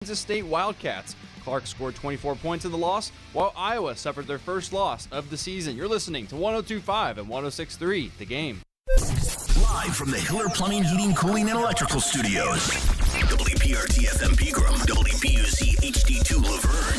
Kansas State Wildcats. Clark scored 24 points in the loss, while Iowa suffered their first loss of the season. You're listening to 102.5 and 106.3 The Game. Live from the Hiller Plumbing, Heating, Cooling, and Electrical Studios. WPRT-FM Pegram, WPUZ HD2 Laverne.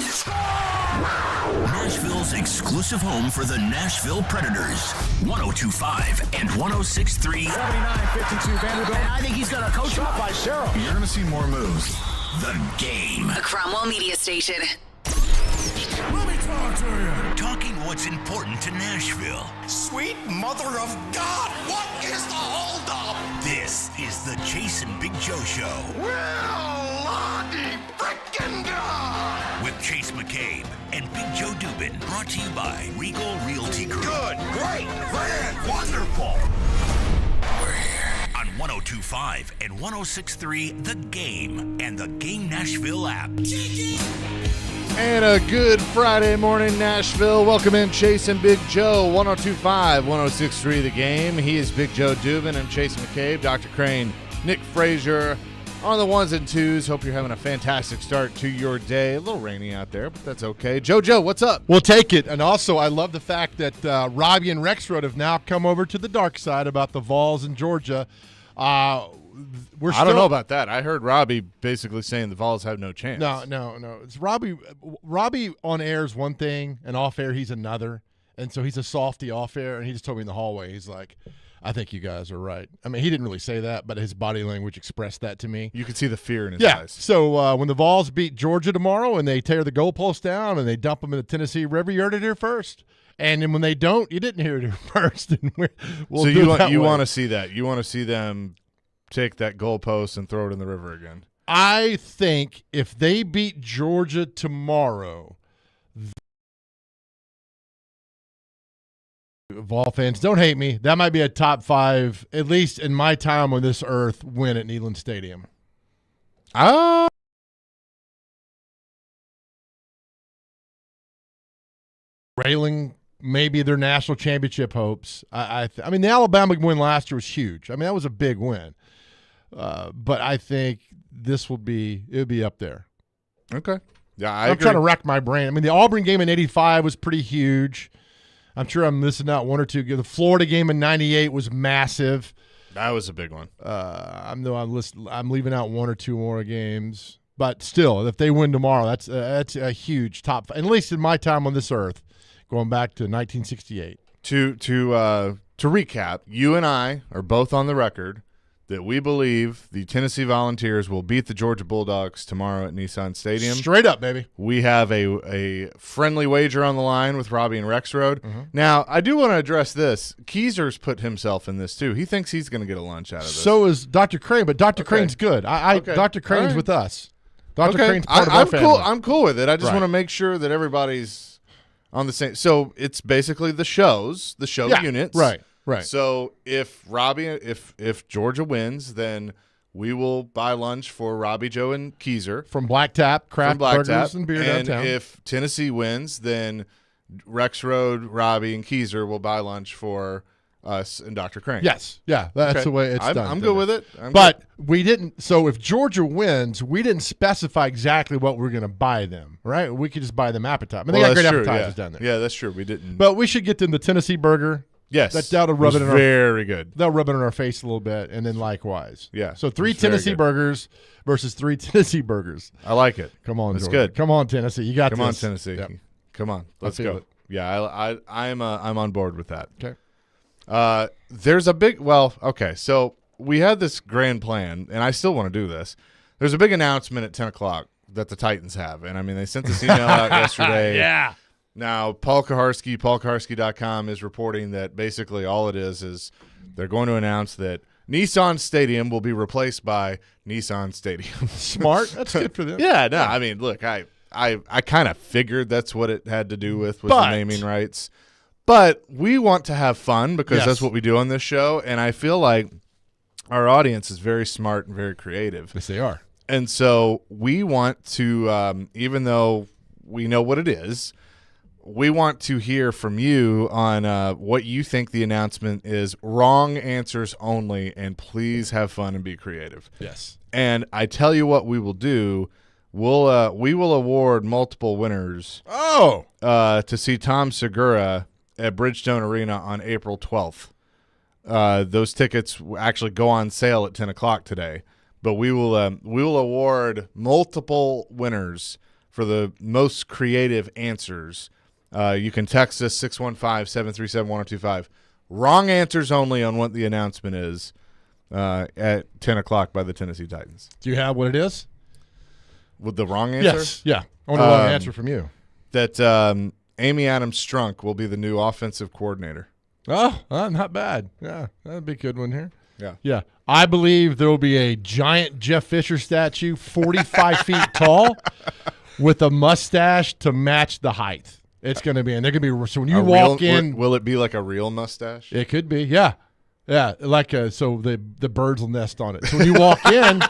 Nashville's exclusive home for the Nashville Predators. 102.5 and 106.3. 79-52 Vanderbilt. And I think he's going to coach Shot by Cheryl. You're going to see more moves. The Game. A Cromwell Media Station. Let me talk to you. Talking what's important to Nashville. Sweet mother of God, what is the holdup? This is the Chase and Big Joe Show. Well, Lordy frickin' God! With Chase McCabe and Big Joe Dubin. Brought to you by Regal Realty Group. Good, great, grand, wonderful. We're here on 102.5 and 106.3 The Game and the Game Nashville app. And a good Friday morning, Nashville. Welcome in Chase and Big Joe, 102.5, 106.3 The Game. He is Big Joe Dubin and Chase McCabe. Dr. Crane, Nick Frazier on the ones and twos. Hope you're having a fantastic start to your day. A little rainy out there, but that's okay. Joe, what's up? We'll take it. And also, I love the fact that Robbie and Rexroad have now come over to the dark side about the Vols in Georgia. I don't know about that. I heard Robbie basically saying the Vols have no chance. No. It's Robbie. Robbie on air is one thing, and off air he's another. And so he's a softy off air, and he just told me in the hallway, he's like, I think you guys are right. I mean, he didn't really say that, but his body language expressed that to me. You could see the fear in his Yeah. eyes. So when the Vols beat Georgia tomorrow and they tear the goalpost down and they dump them in the Tennessee River, you heard it here first. And then when they don't, you didn't hear it here first. And we'll so do you way. want to see that. You want to see them take that goalpost and throw it in the river again. I think if they beat Georgia tomorrow, Vol fans, don't hate me. That might be a top 5, at least in my time on this earth, win at Neyland Stadium. Railing maybe their national championship hopes. I mean, the Alabama win last year was huge. I mean, that was a big win. But I think this would be up there. Okay. Yeah, I'm agree. trying to rack my brain. I mean, the Auburn game in '85 was pretty huge. I'm sure I'm missing out one or two. The Florida game in '98 was massive. That was a big one. I'm leaving out one or two more games, but still, if they win tomorrow, that's a huge top 5, at least in my time on this earth, going back to 1968. To recap, you and I are both on the record that we believe the Tennessee Volunteers will beat the Georgia Bulldogs tomorrow at Nissan Stadium. Straight up, baby. We have a friendly wager on the line with Robbie and Rexroad. Mm-hmm. Now, I do want to address this. Keezer's put himself in this, too. He thinks he's going to get a lunch out of this. So is Dr. Crane, but Dr. Crane's good. Okay. Dr. Crane's Right. with us. Dr. Crane's part of our I'm family. cool. I'm cool with it. I just Right. want to make sure that everybody's on the same. So it's basically the show units. Right. Right. So if Georgia wins, then we will buy lunch for Robbie, Joe, and Keezer From Black Tap, Craft from Black Burgers Tap. and Beer And downtown. if Tennessee wins, then Rexroad, Robbie, and Keezer will buy lunch for us and Dr. Crane. Yes. Yeah, that's Okay. the way it's done. I'm good with it. But we didn't. So if Georgia wins, we didn't specify exactly what we're going to buy them, right? We could just buy them appetizers. I mean, they got great appetizers down there. Yeah, that's true. We didn't. But we should get them the Tennessee burger. yes, that'll rub it in our- very good. They'll rub it in our face a little bit, and then likewise. Yeah, So 3 it's very Tennessee good. burgers versus 3 Tennessee burgers. I like it. Come on, That's Georgia. good. Come on, Tennessee. You got Come this. on, Tennessee. Yep. Come on, let's feel go. it. Yeah, I'm on board with that. Okay. There's a big okay. So we had this grand plan, and I still want to do this. There's a big announcement at 10 o'clock that the Titans have, and I mean they sent this email out yesterday. Yeah. Now Paul Kaharski, paulkaharski.com is reporting that basically all it is they're going to announce that Nissan Stadium will be replaced by Nissan Stadium. Smart. That's good for them. Yeah, no, I mean, look, I kind of figured that's what it had to do with But- the naming rights. But we want to have fun because Yes. that's what we do on this show, and I feel like our audience is very smart and very creative. Yes, they are. And so we want to, even though we know what it is, we want to hear from you on what you think the announcement is. Wrong answers only, and please have fun and be creative. Yes. And I tell you what we will do. we will award multiple winners to see Tom Segura at Bridgestone Arena on April 12th. Those tickets actually go on sale at 10 o'clock today, but we will award multiple winners for the most creative answers. You can text us 615-737-1025. Wrong answers only on what the announcement is at 10 o'clock by the Tennessee Titans. Do you have what it is? With the wrong answer? Yes. Yeah. I want a wrong answer from you. That Amy Adams Strunk will be the new offensive coordinator. Oh, not bad. Yeah, that'd be a good one here. Yeah. Yeah. I believe there will be a giant Jeff Fisher statue, 45 feet tall, with a mustache to match the height. It's going to be, and they're going to be, so when you walk in. Will it be like a real mustache? It could be, yeah. Yeah, like so the birds will nest on it. So when you walk in,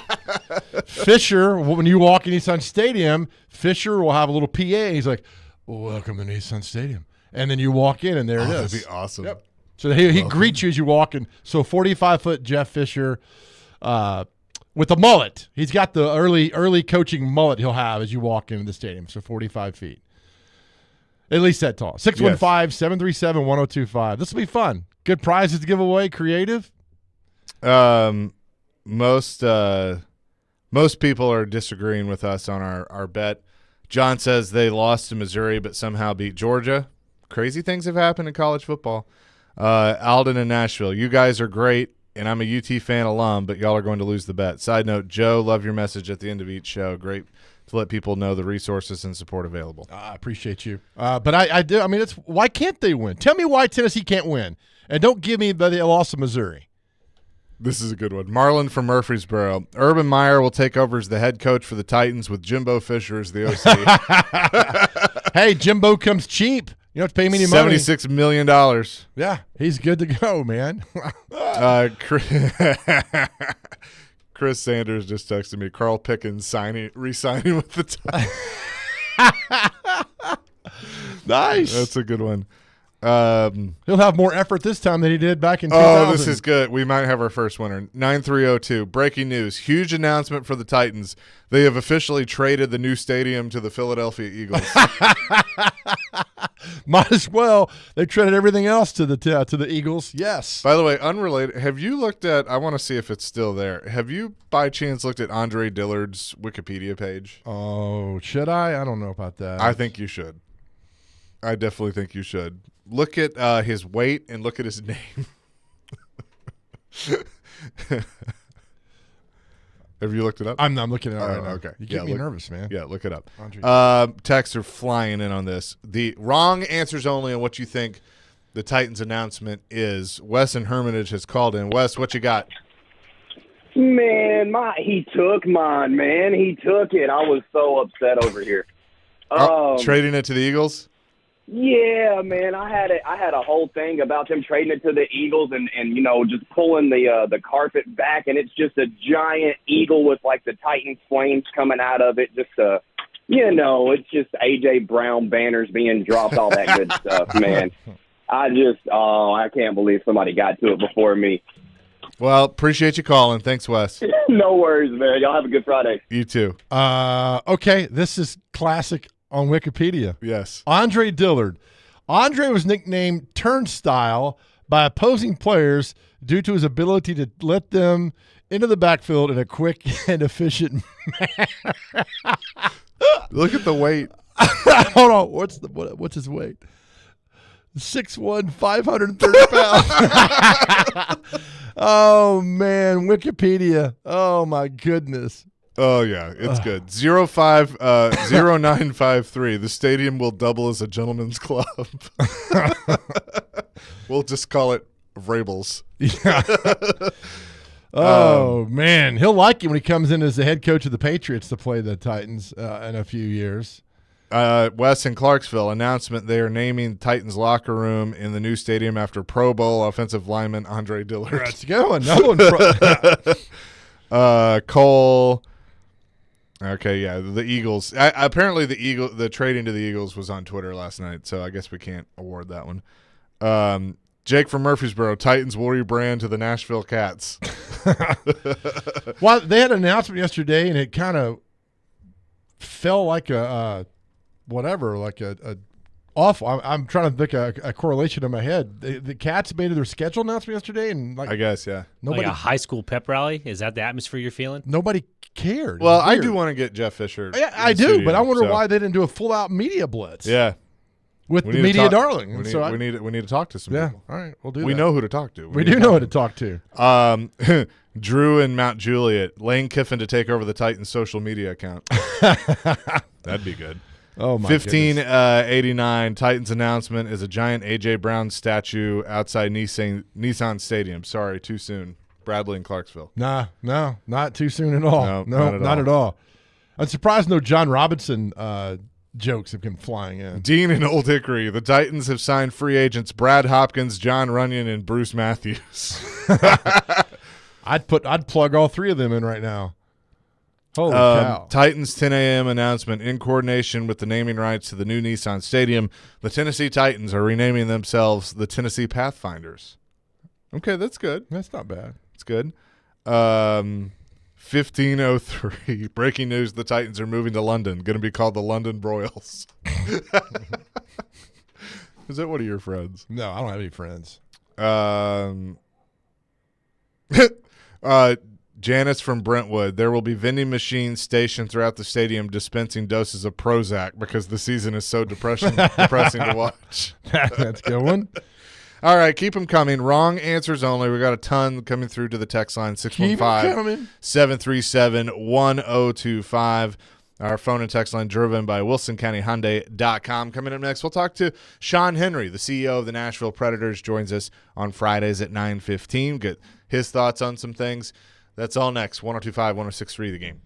Fisher, when you walk in Nissan Stadium, Fisher will have a little PA. He's like, welcome to Nissan Stadium. And then you walk in, and there it is. That'd be awesome. Yep. So he greets you as you walk in. So 45-foot Jeff Fisher with a mullet. He's got the early coaching mullet he'll have as you walk into the stadium. So 45 feet. At least that tall. 615-737-1025. This will be fun. Good prizes to give away. Creative. Most people are disagreeing with us on our bet. John says they lost to Missouri but somehow beat Georgia. Crazy things have happened in college football. Alden in Nashville, you guys are great, and I'm a UT fan alum, but y'all are going to lose the bet. Side note, Joe, love your message at the end of each show. Great to let people know the resources and support available. I appreciate you. But I do. I mean, why can't they win? Tell me why Tennessee can't win. And don't give me the loss of Missouri. This is a good one. Marlon from Murfreesboro. Urban Meyer will take over as the head coach for the Titans with Jimbo Fisher as the OC. Hey, Jimbo comes cheap. You don't have to pay me any money. $76 million. Yeah, he's good to go, man. Chris Sanders just texted me. Carl Pickens re-signing with the Titans. Nice. That's a good one. He'll have more effort this time than he did back in 2000. Oh, this is good. We might have our first winner. 9302. Breaking news. Huge announcement for the Titans. They have officially traded the new stadium to the Philadelphia Eagles. Might as well. They traded everything else to the Eagles. Yes. By the way, unrelated, have you looked at – I want to see if it's still there. Have you by chance looked at Andre Dillard's Wikipedia page? Oh, should I? I don't know about that. I think you should. I definitely think you should. Look at his weight and look at his name. Have you looked it up? I'm looking at it right now. Okay. You get me nervous, man. Yeah, look it up. Andre. Texts are flying in on this. The wrong answers only on what you think the Titans announcement is. Wes in Hermitage has called in. Wes, what you got? Man, he took mine, man. He took it. I was so upset over here. Trading it to the Eagles? Yeah, man. I had a whole thing about them trading it to the Eagles and just pulling the carpet back, and it's just a giant eagle with like the Titans flames coming out of it. Just it's just A.J. Brown banners being dropped, all that good stuff, man. I can't believe somebody got to it before me. Well, appreciate you calling. Thanks, Wes. No worries, man. Y'all have a good Friday. You too. Okay, this is classic on Wikipedia. Yes. Andre Dillard. Andre was nicknamed Turnstile by opposing players due to his ability to let them into the backfield in a quick and efficient manner. Look at the weight. Hold on. What's his weight? 6'1", 530 pounds. Oh, man. Wikipedia. Oh, my goodness. Oh, yeah. It's good. 0953. The stadium will double as a gentleman's club. We'll just call it Vrabels. Yeah. Oh, man. He'll like it when he comes in as the head coach of the Patriots to play the Titans in a few years. Wes in Clarksville, announcement they are naming Titans locker room in the new stadium after Pro Bowl offensive lineman Andre Dillard. Let's go. Another one. Cole. Okay, yeah, the Eagles. Apparently, the trading to the Eagles was on Twitter last night, so I guess we can't award that one. Jake from Murfreesboro, Titans will rebrand to the Nashville Cats. Well, they had an announcement yesterday, and it kind of fell like a whatever, like a awful. I'm trying to think a correlation in my head. The Cats made their schedule announcement yesterday, and I guess, yeah. nobody, Like a high school pep rally? Is that the atmosphere you're feeling? nobody cared. Well, It was I weird. do want to get Jeff Fisher. Yeah, in I the do, studio, but I wonder so- why they didn't do a full out media blitz. Yeah. with We the need to media talk- darling. We And need, so I, we need to talk to some yeah, people. all right, we'll do. We that. know who to talk to. We need do to know who talk to talk to. Drew and Mount Juliet, Lane Kiffin to take over the Titans social media account. That'd be good. Oh my 1589 Titans announcement is a giant AJ Brown statue outside Nissan Stadium. Sorry, too soon. Bradley in Clarksville. Nah, no, not too soon at all. No, No, not not at at all. I'm surprised no John Robinson jokes have come flying in. Dean and Old Hickory, the Titans have signed free agents Brad Hopkins, John Runyon, and Bruce Matthews. I'd plug all three of them in right now. Holy cow. Titans 10 a.m. announcement in coordination with the naming rights to the new Nissan Stadium. The Tennessee Titans are renaming themselves the Tennessee Pathfinders. Okay, that's good. That's not bad. It's good. 1503. Breaking news: the Titans are moving to London. Going to be called the London Broyles. Is that one of your friends? No, I don't have any friends. Janice from Brentwood. There will be vending machines stationed throughout the stadium dispensing doses of Prozac because the season is so depressing to watch. That's a good one. All right, keep them coming. Wrong answers only. We got a ton coming through to the text line, Keep 'em coming. 615-737-1025. Our phone and text line driven by WilsonCountyHyundai.com. Coming up next, we'll talk to Sean Henry, the CEO of the Nashville Predators, joins us on Fridays at 9:15. Get his thoughts on some things. That's all next. 102.5, 106.3 The Game.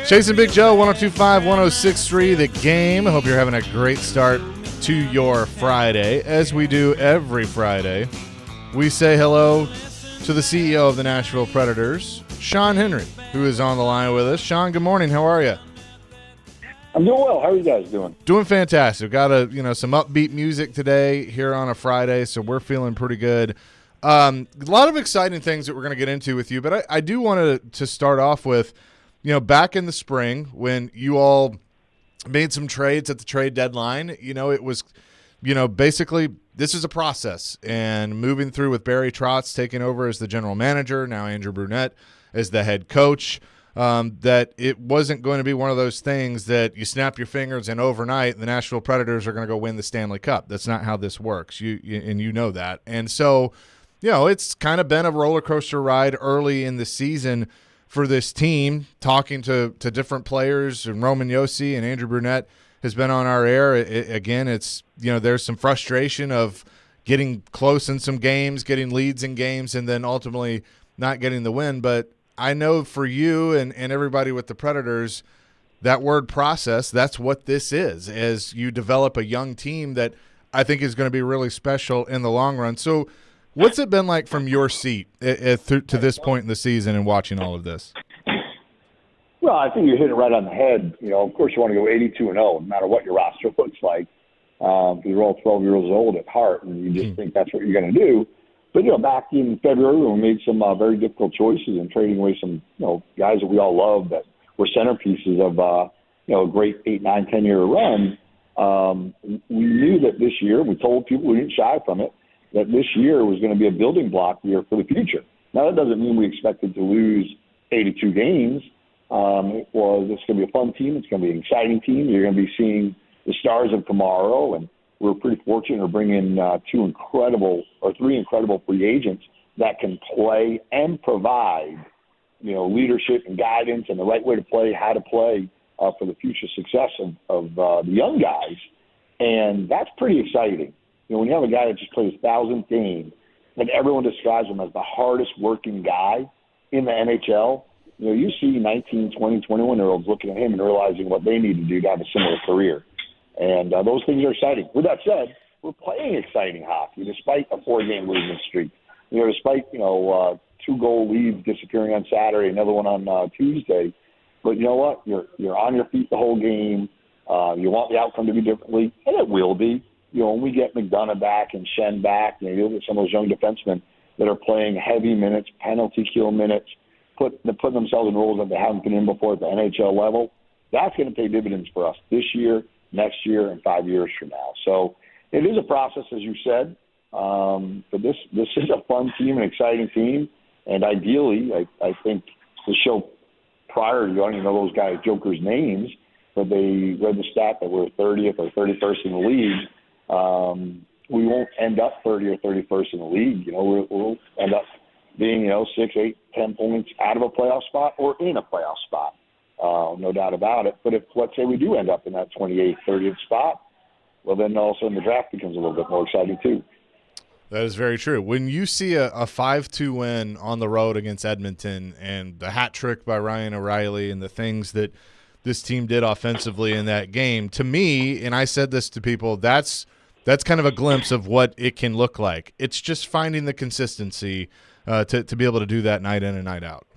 Chasing Big Joe, 102.5, 106.3 The Game. I hope you're having a great start to your Friday. As we do every Friday, we say hello to the CEO of the Nashville Predators, Sean Henry, who is on the line with us. Sean, good morning. How are you? I'm doing well. How are you guys doing? Doing fantastic. Got some upbeat music today here on a Friday, so we're feeling pretty good. A lot of exciting things that we're going to get into with you, but I do want to start off with, back in the spring when you all made some trades at the trade deadline, it was, basically this is a process, and moving through with Barry Trotz taking over as the general manager, now Andrew Brunette as the head coach, that it wasn't going to be one of those things that you snap your fingers and overnight the Nashville Predators are going to go win the Stanley Cup. That's not how this works. You know that. And so, it's kind of been a roller coaster ride early in the season for this team, talking to different players, and Roman Josi and Andrew Brunette has been on our air. Again, it's, there's some frustration of getting close in some games, getting leads in games, and then ultimately not getting the win. But I know for you and everybody with the Predators, that word process, that's what this is, as you develop a young team that I think is going to be really special in the long run. So what's it been like from your seat to this point in the season and watching all of this? Well, I think you hit it right on the head. Of course you want to go 82-0, no matter what your roster looks like, because you're all 12 years old at heart, and you just think that's what you're going to do. But, back in February, we made some very difficult choices and trading away some, guys that we all love that were centerpieces of, a great 8, 9, 10-year run. We knew that this year, we told people, we didn't shy from it, that this year was going to be a building block year for the future. Now, that doesn't mean we expected to lose 82 games. It's going to be a fun team. It's going to be an exciting team. You're going to be seeing the stars of tomorrow, and we're pretty fortunate to bring in 3 incredible free agents that can play and provide, leadership and guidance and the right way to play, how to play for the future success of the young guys. And that's pretty exciting. When you have a guy that just plays 1,000 games, and everyone describes him as the hardest working guy in the NHL, you see 19, 20, 21-year-olds looking at him and realizing what they need to do to have a similar career. And those things are exciting. With that said, we're playing exciting hockey despite a 4-game losing streak. Despite 2-goal leads disappearing on Saturday, another one on Tuesday. But you know what? You're on your feet the whole game. You want the outcome to be differently, and it will be. When we get McDonough back and Shen back, you look at some of those young defensemen that are playing heavy minutes, penalty kill minutes, put themselves in roles that they haven't been in before at the NHL level. That's going to pay dividends for us this year, next year, and 5 years from now. So it is a process, as you said, but this is a fun team, an exciting team, and ideally, I think the show prior, you don't even know those guys' jokers' names, but they read the stat that we're 30th or 31st in the league. We won't end up 30 or 31st in the league. We'll end up being, 6, 8, 10 points out of a playoff spot or in a playoff spot. No doubt about it. But if, let's say, we do end up in that 28th, 30th spot, well, then all of a sudden the draft becomes a little bit more exciting too. That is very true. When you see a 5-2 win on the road against Edmonton and the hat trick by Ryan O'Reilly and the things that this team did offensively in that game, to me, and I said this to people, that's kind of a glimpse of what it can look like. It's just finding the consistency to be able to do that night in and night out.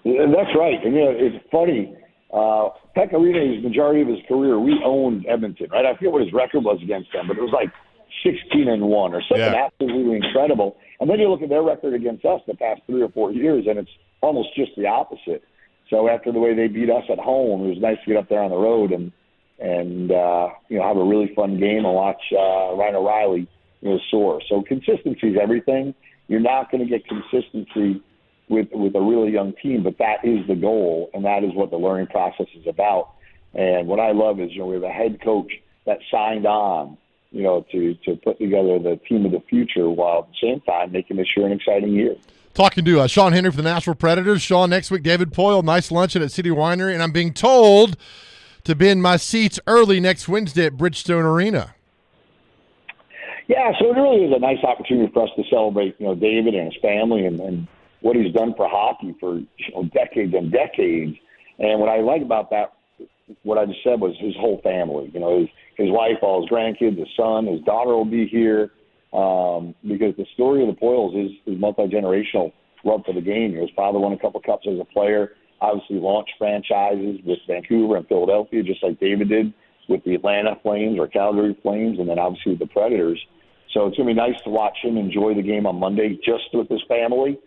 And that's right. And it's funny. Pekka Rinne's majority of his career, we owned Edmonton, right? I forget what his record was against them, but it was like 16-1 or something absolutely incredible. And then you look at their record against us the past 3 or 4 years, and it's almost just the opposite. So after the way they beat us at home, it was nice to get up there on the road and have a really fun game and watch Ryan O'Reilly soar. So consistency is everything. You're not going to get consistency with a really young team, but that is the goal, and that is what the learning process is about. And what I love is, we have a head coach that signed on, to put together the team of the future while at the same time making this year an exciting year. Talking to Sean Henry for the Nashville Predators. Sean, next week, David Poile, nice luncheon at City Winery, and I'm being told to be in my seats early next Wednesday at Bridgestone Arena. Yeah, so it really is a nice opportunity for us to celebrate, David and his family and what he's done for hockey for decades and decades. And what I like about that, what I just said, was his whole family. His wife, all his grandkids, his son, his daughter will be here because the story of the Poyles is multi-generational love for the game. His father won a couple cups as a player, obviously launched franchises with Vancouver and Philadelphia, just like David did with the Atlanta Flames or Calgary Flames, and then obviously with the Predators. So it's going to be nice to watch him enjoy the game on Monday just with his family.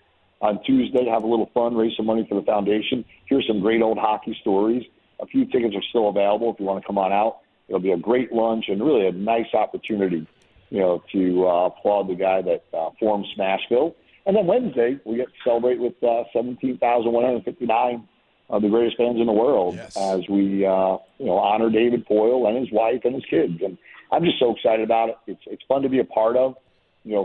On Tuesday, have a little fun, raise some money for the foundation. Here's some great old hockey stories. A few tickets are still available if you want to come on out. It'll be a great lunch and really a nice opportunity, to applaud the guy that formed Smashville. And then Wednesday, we get to celebrate with 17,159 of the greatest fans in the world as we, honor David Poile and his wife and his kids. And I'm just so excited about it. It's fun to be a part of,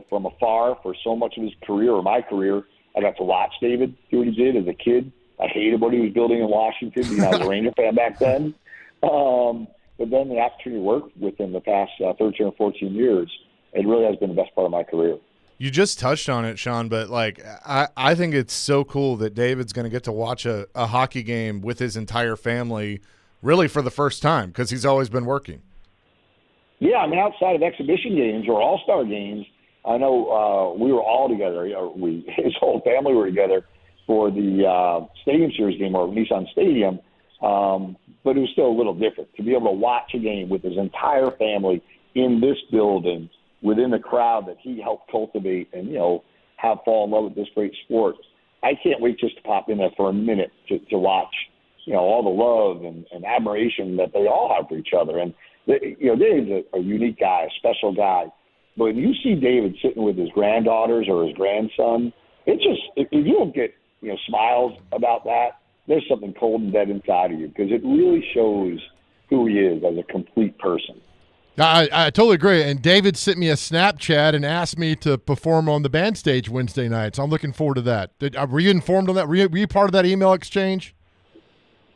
from afar for so much of his career or my career. I got to watch David do what he did as a kid. I hated what he was building in Washington. I was a Ranger fan back then. But then the opportunity to work with him the past 13 or 14 years, it really has been the best part of my career. You just touched on it, Sean, but I think it's so cool that David's going to get to watch a hockey game with his entire family really for the first time because he's always been working. Yeah, outside of exhibition games or all-star games, I know we were all together. His whole family were together for the Stadium Series game or Nissan Stadium, but it was still a little different. To be able to watch a game with his entire family in this building within the crowd that he helped cultivate and, have fall in love with this great sport. I can't wait just to pop in there for a minute to watch, all the love and admiration that they all have for each other. And, David's a unique guy, a special guy. But when you see David sitting with his granddaughters or his grandson, if you don't get, smiles about that, there's something cold and dead inside of you because it really shows who he is as a complete person. I totally agree. And David sent me a Snapchat and asked me to perform on the band stage Wednesday night. So I'm looking forward to that. Were you informed on that? Were you part of that email exchange?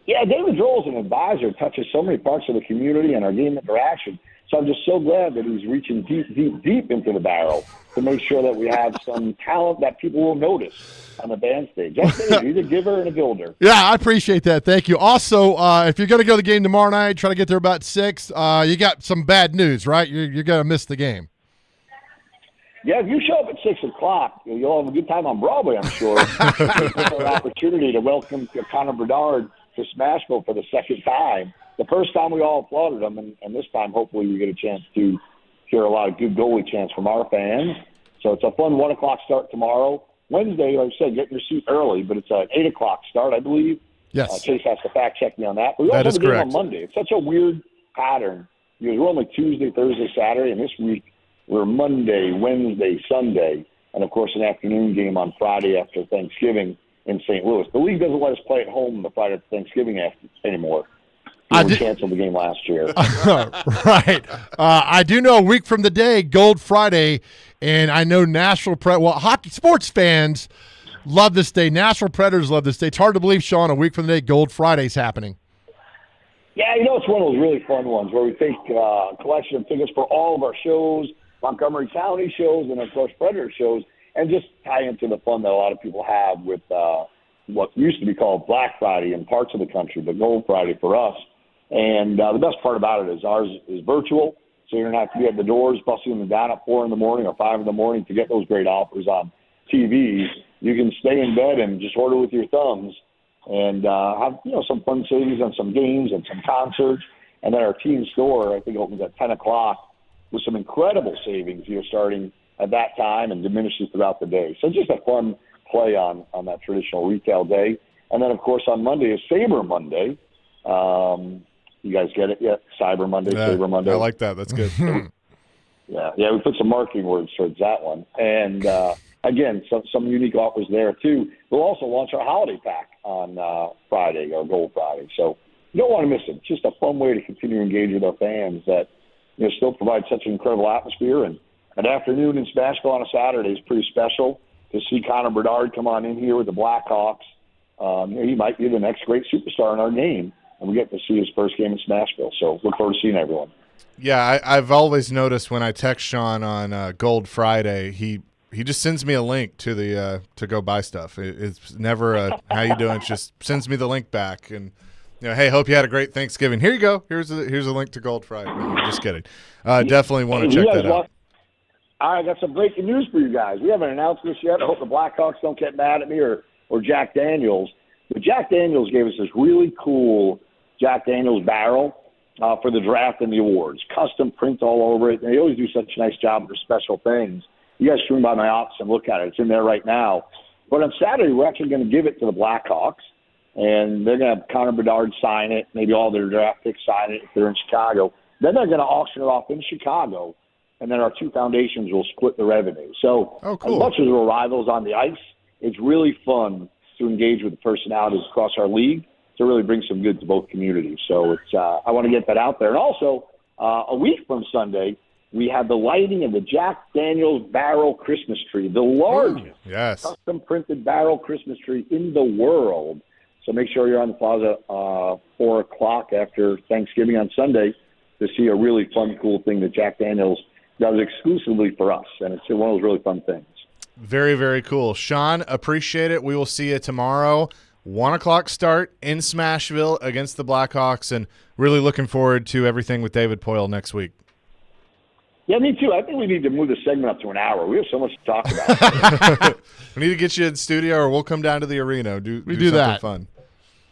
Yeah, David Droll is an advisor, touches so many parts of the community and our game interaction. So I'm just so glad that he's reaching deep into the barrel to make sure that we have some talent that people will notice on the band stage. He's a giver and a builder. Yeah, I appreciate that. Thank you. Also, if you're going to go to the game tomorrow night, try to get there about 6. You got some bad news, right? You're going to miss the game. Yeah, if you show up at 6 o'clock, you'll have a good time on Broadway, I'm sure. It's an opportunity to welcome Connor Bedard to Smashville for the second time. The first time we all applauded him, and this time hopefully we get a chance to hear a lot of good goalie chants from our fans. So it's a fun 1 o'clock start tomorrow. Wednesday, like I said, get your seat early, but it's an 8 o'clock start, I believe. Yes. Chase has to fact check me on that. But we also have a game on Monday. It's such a weird pattern because we're only Tuesday, Thursday, Saturday, and this week we're Monday, Wednesday, Sunday, and of course an afternoon game on Friday after Thanksgiving in St. Louis. The league doesn't let us play at home the Friday after Thanksgiving anymore. We canceled the game last year. Right. I do know a week from the day, Gold Friday, and I know hockey sports fans love this day. Nashville Predators love this day. It's hard to believe, Sean, a week from the day, Gold Friday's happening. Yeah, it's one of those really fun ones where we take a collection of tickets for all of our shows, Montgomery County shows, and, of course, Predator shows, and just tie into the fun that a lot of people have with what used to be called Black Friday in parts of the country, but Gold Friday for us. And the best part about it is ours is virtual, so you don't have to be at the doors busting them down at 4 in the morning or 5 in the morning to get those great offers on TV. You can stay in bed and just order with your thumbs and have some fun savings on some games and some concerts. And then our team store, I think, opens at 10 o'clock with some incredible savings, starting at that time and diminishes throughout the day. So just a fun play on that traditional retail day. And then, of course, on Monday is Saber Monday. You guys get it yet? Cyber Monday, Saber Monday. I like that. That's good. Yeah, we put some marketing words towards that one. And, again, some unique offers there, too. We'll also launch our holiday pack on Friday, our Gold Friday. So you don't want to miss it. It's just a fun way to continue to engage with our fans that still provide such an incredible atmosphere. And an afternoon in Smashville on a Saturday is pretty special. To see Connor Bedard come on in here with the Blackhawks, he might be the next great superstar in our game. And we get to see his first game in Smashville. So look forward to seeing everyone. Yeah, I've always noticed when I text Sean on Gold Friday, he just sends me a link to the to go buy stuff. It's never a how you doing. It just sends me the link back and hey, hope you had a great Thanksgiving. Here you go. Here's a link to Gold Friday. No, I'm just kidding. Definitely want to check that out. I got some breaking news for you guys. We haven't announced this yet. I hope the Blackhawks don't get mad at me or Jack Daniels. But Jack Daniels gave us this really cool Jack Daniels barrel for the draft and the awards. Custom print all over it. They always do such a nice job with their special things. You guys swing by my office and look at it. It's in there right now. But on Saturday, we're actually going to give it to the Blackhawks, and they're going to have Connor Bedard sign it, maybe all their draft picks sign it if they're in Chicago. Then they're going to auction it off in Chicago, and then our two foundations will split the revenue. So cool. As much as we're rivals on the ice, it's really fun to engage with the personalities across our league to really bring some good to both communities. So it's I want to get that out there. And also, a week from Sunday, we have the lighting of the Jack Daniels barrel Christmas tree, the largest custom-printed barrel Christmas tree in the world. So make sure you're on the plaza 4 o'clock after Thanksgiving on Sunday to see a really fun, cool thing that Jack Daniels does exclusively for us. And it's one of those really fun things. Very, very cool. Sean, appreciate it. We will see you tomorrow. 1 o'clock start in Smashville against the Blackhawks, and really looking forward to everything with David Poile next week. Yeah, me too. I think we need to move the segment up to an hour. We have so much to talk about. We need to get you in studio, or we'll come down to the arena. Do something that. fun.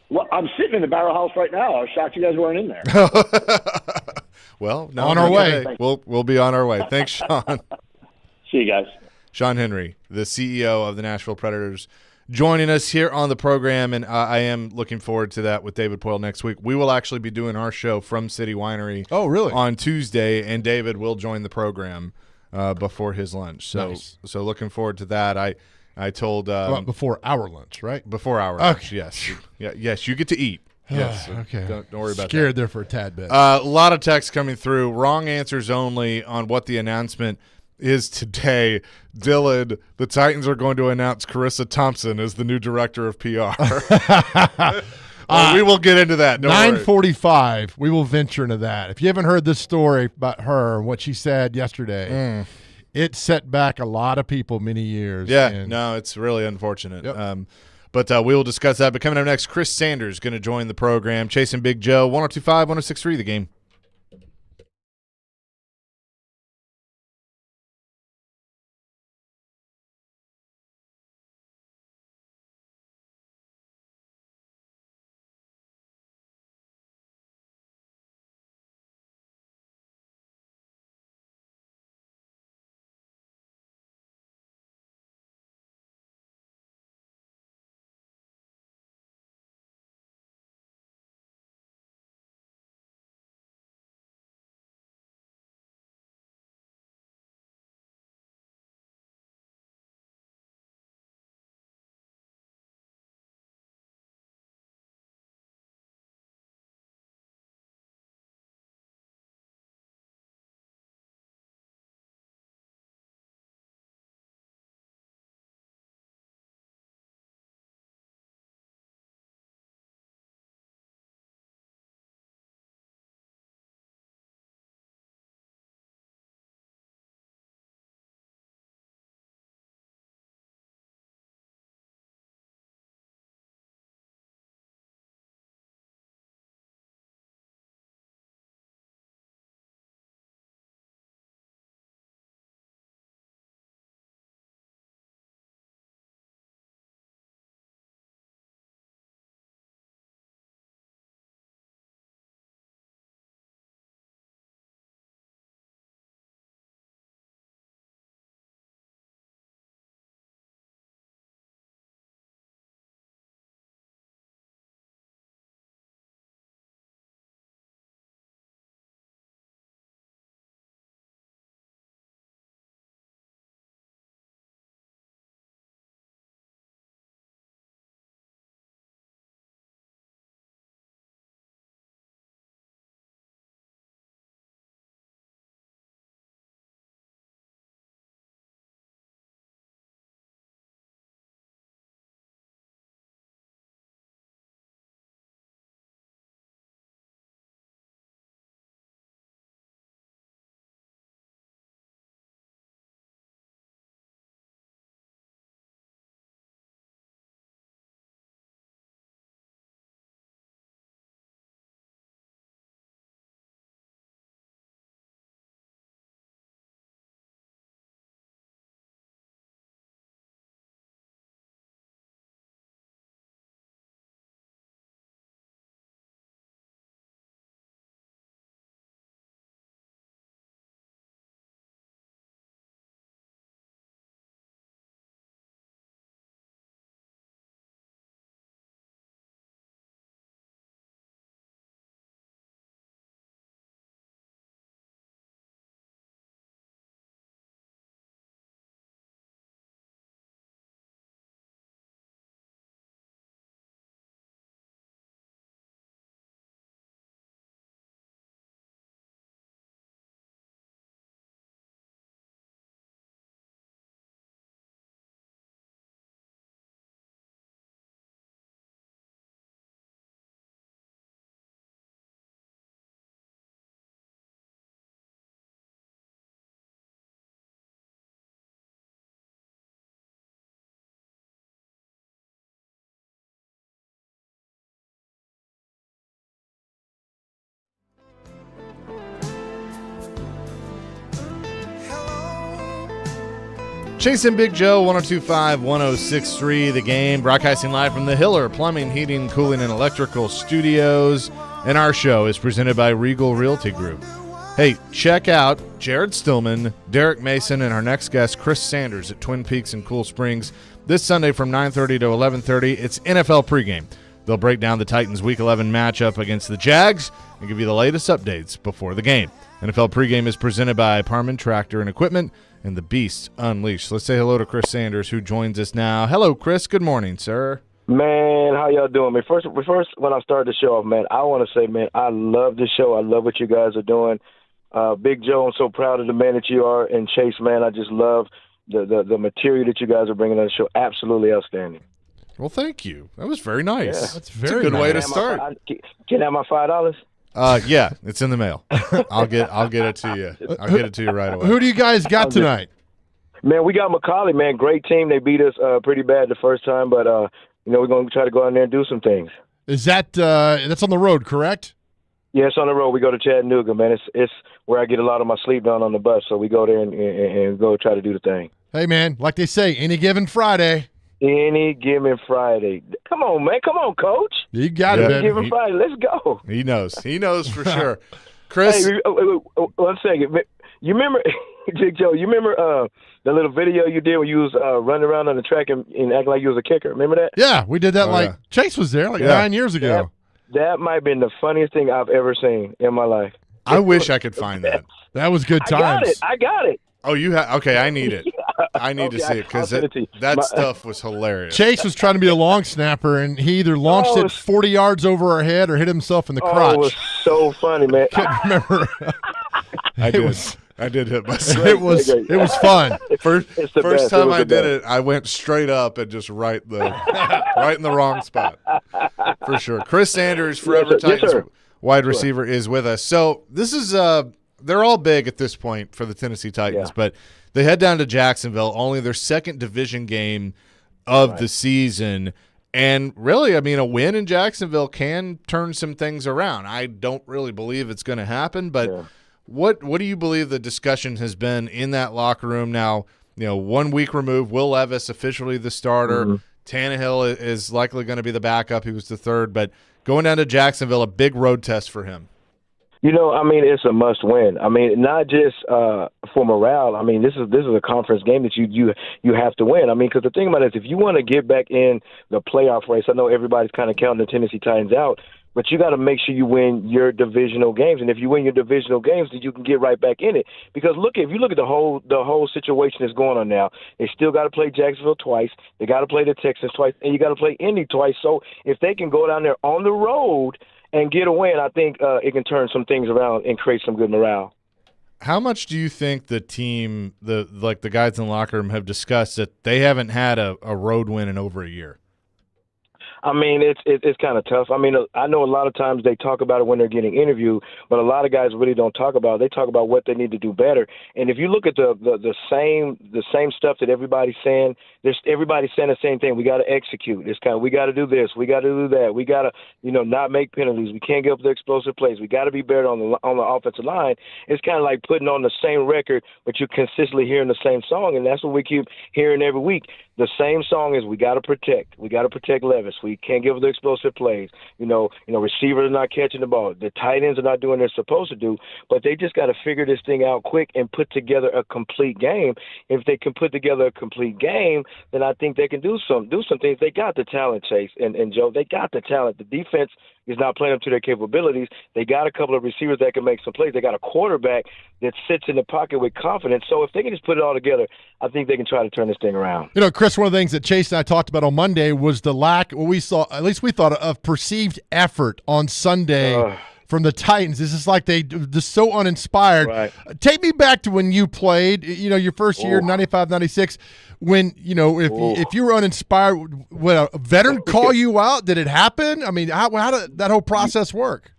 Well, I'm sitting in the barrel house right now. I was shocked you guys weren't in there. Well, no, on our way. We'll be on our way. Thanks, Sean. See you guys. Sean Henry, the CEO of the Nashville Predators, joining us here on the program, and I am looking forward to that with David Poile next week. We will actually be doing our show from City Winery on Tuesday, and David will join the program before his lunch. So so looking forward to that. I told before our lunch, right? Before our lunch, yes. Yes, you get to eat. Yes. Okay. Don't worry about that. Scared there for a tad bit. A lot of texts coming through. Wrong answers only on what the announcement is today. Dylan, the Titans are going to announce Carissa Thompson as the new director of PR. We will get into that. 9:45, we will venture into that. If you haven't heard this story about her, what she said yesterday, it set back a lot of people many years. Yeah, no, it's really unfortunate. Yep. But we will discuss that. But coming up next, Chris Sanders going to join the program. Chasing Big Joe, 102.5, 106.3 The Game. Chasing Big Joe, 102.5, 106.3 The Game, broadcasting live from the Hiller Plumbing, Heating, Cooling, and Electrical Studios. And our show is presented by Regal Realty Group. Hey, check out Jared Stillman, Derek Mason, and our next guest, Chris Sanders, at Twin Peaks and Cool Springs this Sunday from 9:30 to 11:30. It's NFL pregame. They'll break down the Titans' Week 11 matchup against the Jags and give you the latest updates before the game. NFL pregame is presented by Parman Tractor and Equipment and the Beast Unleashed. Let's say hello to Chris Sanders, who joins us now. Hello, Chris. Good morning, sir. Man, how y'all doing? Man, first, when I started the show off, man, I want to say, man, I love this show. I love what you guys are doing. Big Joe, I'm so proud of the man that you are. And Chase, man, I just love the material that you guys are bringing on the show. Absolutely outstanding. Well, thank you. That was very nice. Yeah. That's a good way to start. Can I have my $5? Yeah, it's in the mail. I'll get it to you. I'll get it to you right away. Who do you guys got tonight? Man, we got McCallie, man. Great team. They beat us pretty bad the first time, but we're going to try to go out there and do some things. Is that that's on the road, correct? Yeah, it's on the road. We go to Chattanooga, man. It's where I get a lot of my sleep done on the bus, so we go there and go try to do the thing. Hey, man, like they say, any given Friday. Any given Friday. Come on, man. Come on, Coach. You got it, Any given Friday. Let's go. He knows. He knows for sure. Chris. Hey, 1 second. You remember, Big Joe, you remember the little video you did when you was running around on the track and acting like you was a kicker? Remember that? Yeah, we did that Chase was there 9 years ago. That might have been the funniest thing I've ever seen in my life. I wish I could find that. That was good times. I got it. Oh, you have? Okay, I need it. I need to see it because that stuff was hilarious. Chase was trying to be a long snapper, and he either launched it 40 yards over our head or hit himself in the crotch. It was so funny, man. Can't remember. I did hit myself. It was fun. First time I did it, I went straight up and just right in the wrong spot. For sure. Chris Sanders, Forever Titans wide receiver, is with us. So this is they're all big at this point for the Tennessee Titans, but they head down to Jacksonville, only their second division game of the season. And really, I mean, a win in Jacksonville can turn some things around. I don't really believe it's going to happen, but what do you believe the discussion has been in that locker room now? 1 week removed, Will Levis officially the starter. Mm-hmm. Tannehill is likely going to be the backup. He was the third, but going down to Jacksonville, a big road test for him. It's a must win. Not just for morale. This is a conference game that you have to win. Because the thing about it is, if you want to get back in the playoff race, I know everybody's kind of counting the Tennessee Titans out, but you got to make sure you win your divisional games. And if you win your divisional games, then you can get right back in it. Because if you look at the whole situation that's going on now, they still got to play Jacksonville twice. They got to play the Texans twice, and you got to play Indy twice. So if they can go down there on the road and get a win, I think it can turn some things around and create some good morale. How much do you think the team, the guys in the locker room, have discussed that they haven't had a road win in over a year? It's kind of tough. I know a lot of times they talk about it when they're getting interviewed, but a lot of guys really don't talk about it. They talk about what they need to do better. And if you look at the same stuff that everybody's saying, everybody's saying the same thing. We got to execute. It's kind of, we got to do this, we got to do that, we got to not make penalties. We can't give up the explosive plays. We got to be better on the offensive line. It's kind of like putting on the same record, but you're consistently hearing the same song, and that's what we keep hearing every week. The same song is we got to protect. We got to protect Levis. We can't give up the explosive plays. Receivers are not catching the ball. The tight ends are not doing what they're supposed to do, but they just got to figure this thing out quick and put together a complete game. If they can put together a complete game, then I think they can do some things. They got the talent, Chase and Joe. They got the talent. The defense is not playing up to their capabilities. They got a couple of receivers that can make some plays. They got a quarterback that sits in the pocket with confidence. So if they can just put it all together, I think they can try to turn this thing around. Chris, one of the things that Chase and I talked about on Monday was the lack, what we saw, at least we thought, of perceived effort on Sunday from the Titans. It's just like they just so uninspired. Right. Take me back to when you played, your first year, 95, 96, when, if you were uninspired, would a veteran call you out? Did it happen? How did that whole process work?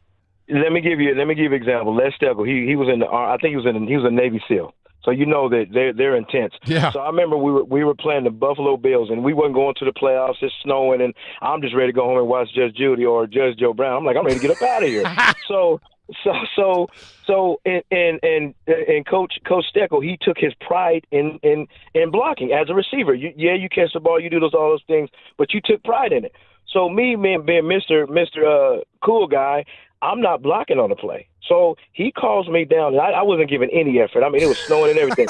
Let me give you an example. Les Steckel, he was in the, I think he was a Navy SEAL. So that they're intense. Yeah. So I remember we were playing the Buffalo Bills, and we wasn't going to the playoffs. It's snowing, and I'm just ready to go home and watch Judge Judy or Judge Joe Brown. I'm ready to get up out of here. So And Coach Steckel, he took his pride in blocking as a receiver. You catch the ball, you do all those things, but you took pride in it. So me being Mr. Cool Guy, I'm not blocking on the play. So he calls me down, and I wasn't giving any effort. I mean, it was snowing and everything.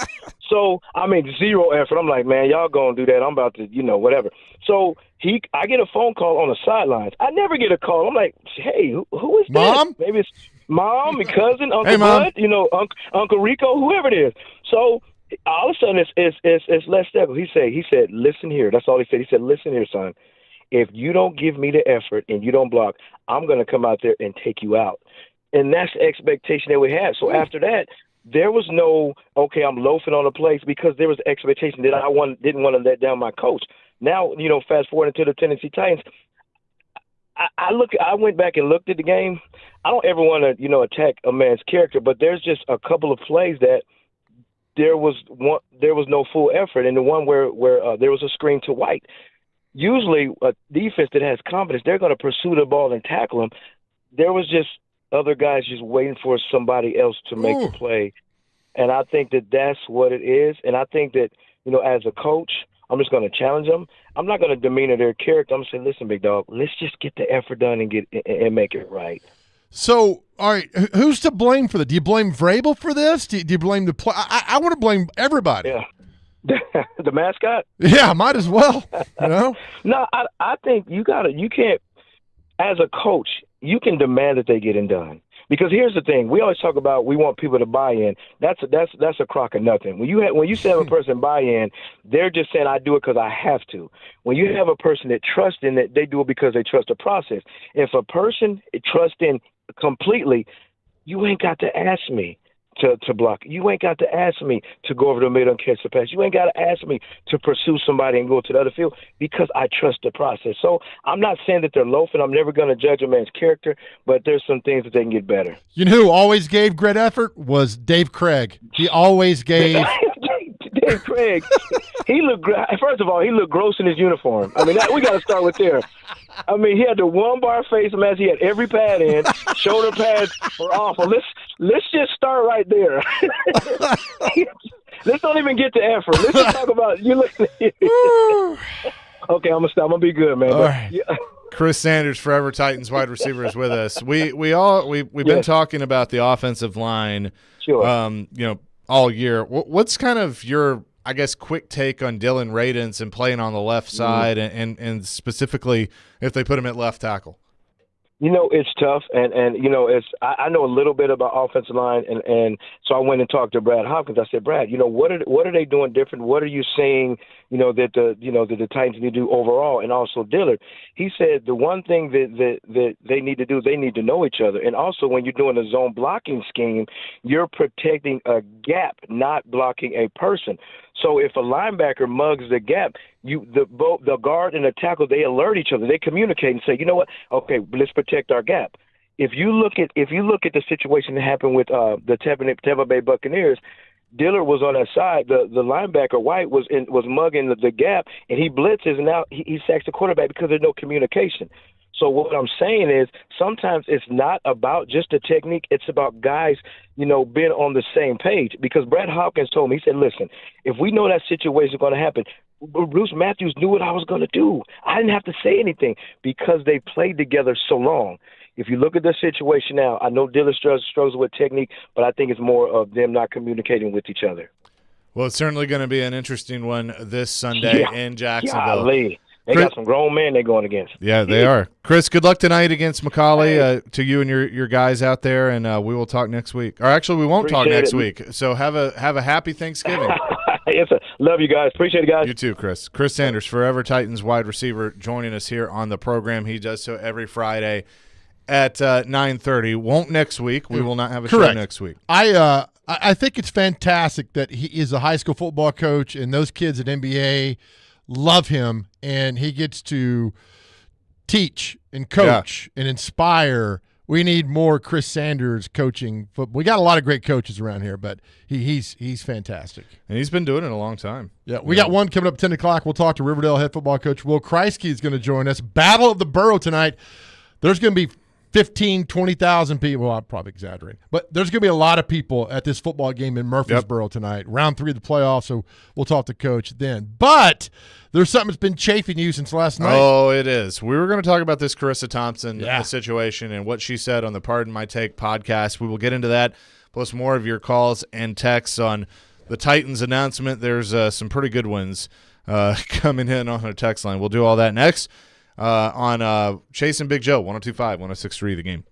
So I made zero effort. I'm like, man, y'all gonna do that. I'm about to, whatever. So I get a phone call on the sidelines. I never get a call. I'm like, hey, who is Mom? that? Maybe it's Mom, my cousin, Uncle Hey, Mom. Bud, Uncle Rico, whoever it is. So all of a sudden it's Les Steckel. He said, listen here. That's all he said. He said, listen here, son. If you don't give me the effort and you don't block, I'm going to come out there and take you out. And that's the expectation that we had. So after that, there was no, okay, I'm loafing on the place, because there was the expectation that I didn't want to let down my coach. Now, fast forward into the Tennessee Titans, I went back and looked at the game. I don't ever want to, attack a man's character, but there's just a couple of plays that there was no full effort. And the one where there was a screen to White. Usually a defense that has confidence, they're going to pursue the ball and tackle him. There was just other guys just waiting for somebody else to make the play. And I think that that's what it is. And I think that, as a coach, I'm just going to challenge them. I'm not going to demean their character. I'm going to say, listen, big dog, let's just get the effort done and make it right. So, all right, who's to blame for that? Do you blame Vrabel for this? Do you blame the play? I want to blame everybody. Yeah. The mascot? Yeah, might as well. No, I think you can't, as a coach, you can demand that they get it done. Because here's the thing: we always talk about we want people to buy in. That's a crock of nothing. When you have a person buy in, they're just saying I do it because I have to. When you have a person that trusts in it, they do it because they trust the process. If a person trusts in completely, you ain't got to ask me to block. You ain't got to ask me to go over the middle and catch the pass. You ain't got to ask me to pursue somebody and go to the other field, because I trust the process. So I'm not saying that they're loafing. I'm never going to judge a man's character, but there's some things that they can get better. You know who always gave great effort was Dave Craig. He always gave. Dave Craig, first of all, he looked gross in his uniform. I mean, we got to start with there. I mean, he had the one-bar face mask. He had every pad in. Shoulder pads were awful. Let's just start right there. Let's don't even get to effort. Let's just talk about you. Okay, I'm gonna stop. I'm gonna be good, man. All right. Yeah. Chris Sanders, Forever Titans wide receiver, is with us. We've been talking about the offensive line, sure. All year. What's kind of your, I guess, quick take on Dylan Radins and playing on the left side, and specifically if they put him at left tackle? It's tough, and I know a little bit about offensive line, and so I went and talked to Brad Hopkins. I said, Brad, what are they doing different? What are you saying, that the Titans need to do overall, and also Dillard? He said the one thing that they need to do, they need to know each other, and also when you're doing a zone blocking scheme, you're protecting a gap, not blocking a person. So if a linebacker mugs the gap, the guard and the tackle, they alert each other. They communicate and say, you know what? Okay, let's protect our gap. If you look at the situation that happened with the Tampa Bay Buccaneers, Dillard was on that side. The linebacker White was mugging the gap, and he blitzes, and now he sacks the quarterback because there's no communication. So what I'm saying is sometimes it's not about just the technique. It's about guys, being on the same page. Because Brad Hopkins told me, he said, listen, if we know that situation is going to happen, Bruce Matthews knew what I was going to do. I didn't have to say anything because they played together so long. If you look at the situation now, I know Dillard struggles with technique, but I think it's more of them not communicating with each other. Well, it's certainly going to be an interesting one this Sunday in Jacksonville. Golly. They got some grown men they're going against. Yeah, they are. Chris, good luck tonight against McCallie, to you and your guys out there, and we will talk next week. Or actually, we won't talk next week. So have a happy Thanksgiving. Yes, sir. Love you guys. Appreciate it, guys. You too, Chris. Chris Sanders, Forever Titans wide receiver, joining us here on the program. He does so every Friday at 9:30. Won't next week. We will not have a show next week. I think it's fantastic that he is a high school football coach, and those kids at NBA love him, and he gets to teach and coach and inspire. We need more Chris Sanders coaching. We got a lot of great coaches around here, but he's fantastic. And he's been doing it a long time. Yeah, we got one coming up at 10 o'clock. We'll talk to Riverdale head football coach Will Kreisky is going to join us. Battle of the Borough tonight. There's going to be 15, 20,000 people. Well, I'm probably exaggerating. But there's going to be a lot of people at this football game in Murfreesboro tonight, round 3 of the playoffs, so we'll talk to Coach then. But there's something that's been chafing you since last night. Oh, it is. We were going to talk about this Carissa Thompson situation and what she said on the Pardon My Take podcast. We will get into that, plus more of your calls and texts on the Titans announcement. There's some pretty good ones coming in on our text line. We'll do all that next. On Chase and Big Joe, 102.5, 106.3 The Game.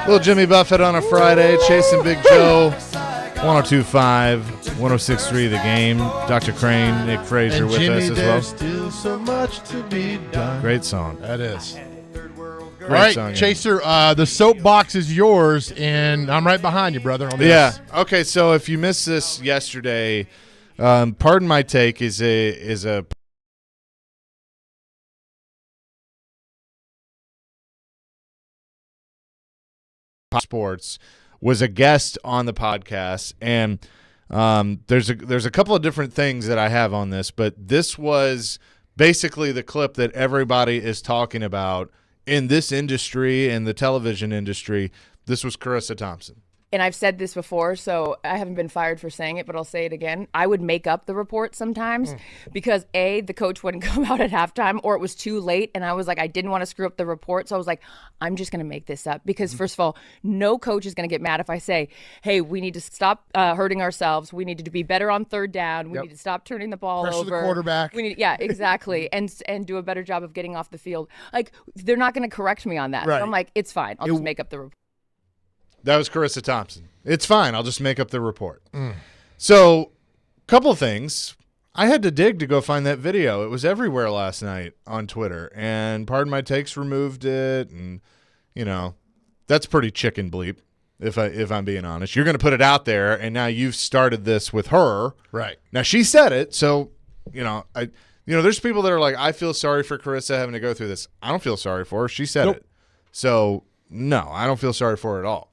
Little Jimmy Buffett on a Friday, chasing Big Joe. 102.5, 106.3 The Game. Dr. Crane, Nick Frazier with Jimmy, us as well. there's still so much to be done. Great song. That is. Great All right, song, yeah. Chaser, the soapbox is yours, and I'm right behind you, brother, on this. Yeah. Okay, so if you missed this yesterday, Pardon My Take is a Sports was a guest on the podcast, and there's a couple of different things that I have on this, but this was basically the clip that everybody is talking about in this industry, in the television industry. This was Carissa Thompson. And I've said this before, so I haven't been fired for saying it, but I'll say it again. I would make up the report sometimes because A, the coach wouldn't come out at halftime, or it was too late. And I was like, I didn't want to screw up the report. So I was like, I'm just going to make this up because first of all, no coach is going to get mad if I say, hey, we need to stop hurting ourselves. We need to be better on third down. We need to stop turning the ball Pressure over. the quarterback. We need, yeah, exactly. and do a better job of getting off the field. Like, they're not going to correct me on that. Right. So I'm like, it's fine. I'll just make up the report. That was Carissa Thompson. It's fine. I'll just make up the report. So, couple things. I had to dig to go find that video. It was everywhere last night on Twitter, and Pardon My Takes removed it, and that's pretty chicken bleep. If I'm being honest, you're going to put it out there, and now you've started this with her. Right. Now she said it, so there's people that are like, I feel sorry for Carissa having to go through this. I don't feel sorry for her. She said it, so no, I don't feel sorry for her at all.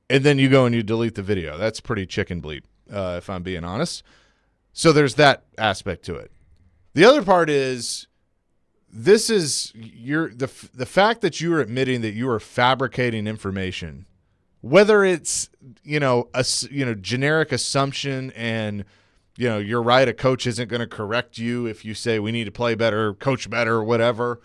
And then you go and you delete the video. That's pretty chicken bleep, if I'm being honest. So there's that aspect to it. The other part is this is the fact that you are admitting that you are fabricating information, whether it's generic assumption and you're right, a coach isn't going to correct you if you say we need to play better, coach better, whatever.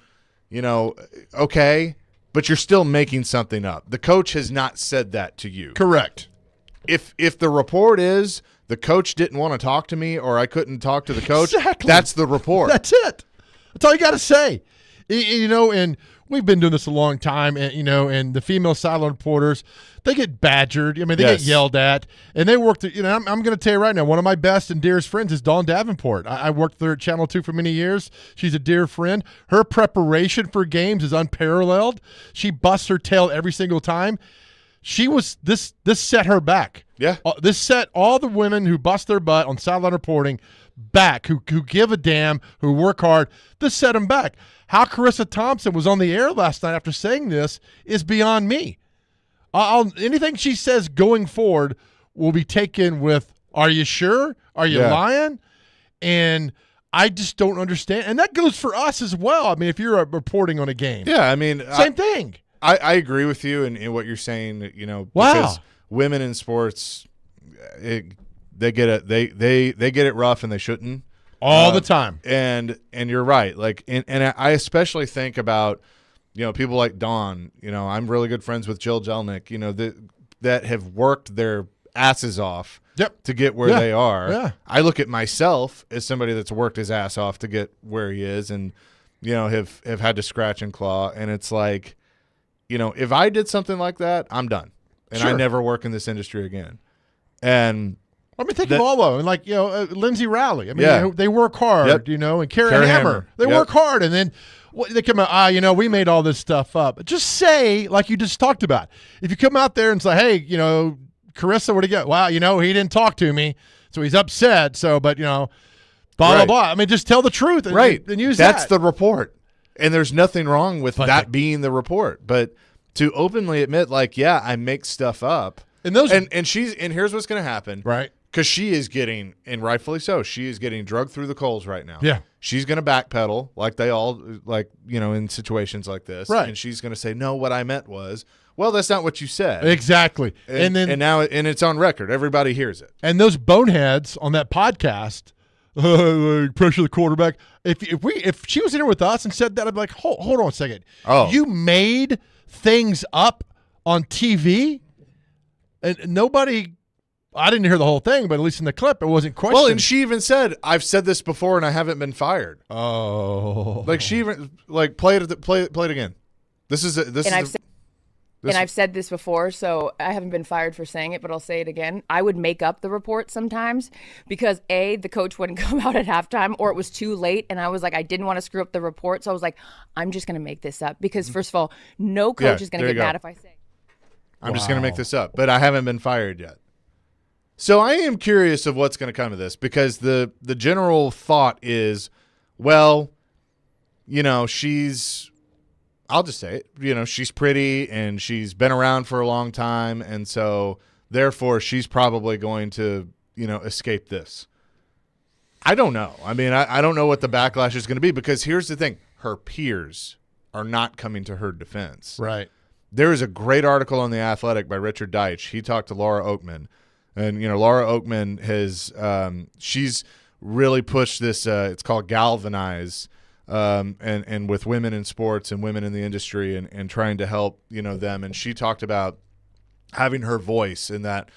Okay. But you're still making something up. The coach has not said that to you. Correct. If the report is the coach didn't want to talk to me or I couldn't talk to the coach, that's the report. That's it. That's all you got to say. And we've been doing this a long time, and the female sideline reporters, they get badgered. I mean, they get yelled at, and they work. I'm going to tell you right now, one of my best and dearest friends is Dawn Davenport. I worked there at Channel 2 for many years. She's a dear friend. Her preparation for games is unparalleled. She busts her tail every single time. This set her back. Yeah. This set all the women who bust their butt on sideline reporting back, who give a damn, who work hard. This set them back. How Carissa Thompson was on the air last night after saying this is beyond me. Anything she says going forward will be taken with, are you sure? Are you lying? And I just don't understand. And that goes for us as well. I mean, if you're reporting on a game. Yeah, I mean. Same thing. I agree with you in what you're saying, Wow. Because women in sports, they get it rough and they shouldn't. All the time. And you're right. Like, and I especially think about, people like Dawn. I'm really good friends with Jill Jelnick, that have worked their asses off to get where they are. Yeah. I look at myself as somebody that's worked his ass off to get where he is and, have had to scratch and claw. And it's like, if I did something like that, I'm done. And I never work in this industry again. And I mean, think of all of them. Like, Lindsay Rowley. I mean, they work hard, and Karen Hammer. They work hard. And then they come out, we made all this stuff up. Just say, like you just talked about, if you come out there and say, hey, Carissa, where'd he go? Wow, he didn't talk to me, so he's upset. So, but, blah, blah, blah. I mean, just tell the truth and use that. That's the report. And there's nothing wrong with that being the report. But to openly admit, like, I make stuff up. And here's what's going to happen. Right. Because she is getting, and rightfully so, she is getting drugged through the coals right now. Yeah. She's going to backpedal like they all, in situations like this. Right. And she's going to say, no, what I meant was, well, that's not what you said. Exactly. And now it's on record. Everybody hears it. And those boneheads on that podcast, pressure the quarterback. If she was in here with us and said that, I'd be like, hold on a second. Oh. You made things up on TV? And nobody... I didn't hear the whole thing, but at least in the clip, it wasn't questioned. Well, and she even said, "I've said this before, and I haven't been fired." Oh, like she even play it again. This is. And I've said this before, so I haven't been fired for saying it, but I'll say it again. I would make up the report sometimes because A, the coach wouldn't come out at halftime, or it was too late. And I was like, I didn't want to screw up the report. So I was like, I'm just going to make this up because, first of all, no coach is going to get mad if I say. I'm just going to make this up, but I haven't been fired yet. So I am curious of what's going to come of this because the general thought is, well, you know, I'll just say it, you know, she's pretty and she's been around for a long time. And so therefore she's probably going to, you know, escape this. I don't know. I mean, I don't know what the backlash is going to be because here's the thing. Her peers are not coming to her defense. Right. There is a great article on The Athletic by Richard Deitch. He talked to Laura Oakman. And, you know, Laura Oakman has she's really pushed this, it's called Galvanize, and with women in sports and women in the industry and trying to help, you know, them. And she talked about having her voice in that,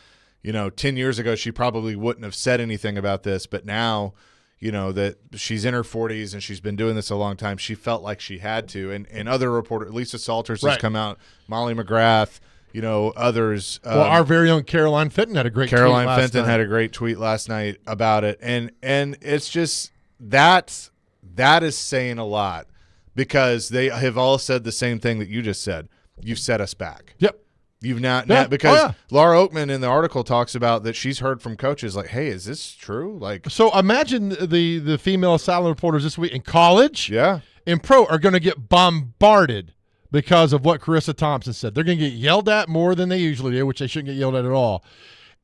you know, 10 years ago she probably wouldn't have said anything about this. But now, you know, that she's in her 40s and she's been doing this a long time, she felt like she had to. And other reporters, Lisa Salters has come out, Molly McGrath, you know, others. Well, our very own Caroline Fenton had a great Caroline tweet last Fenton night. had a great tweet last night about it. And it's just that is saying a lot because they have all said the same thing that you just said. You've set us back. Yep. You've not because Laura Oakman in the article talks about that she's heard from coaches like, hey, is this true? Like, so imagine the female sideline reporters this week in college, in pro are going to get bombarded because of what Carissa Thompson said. They're going to get yelled at more than they usually do, which they shouldn't get yelled at all.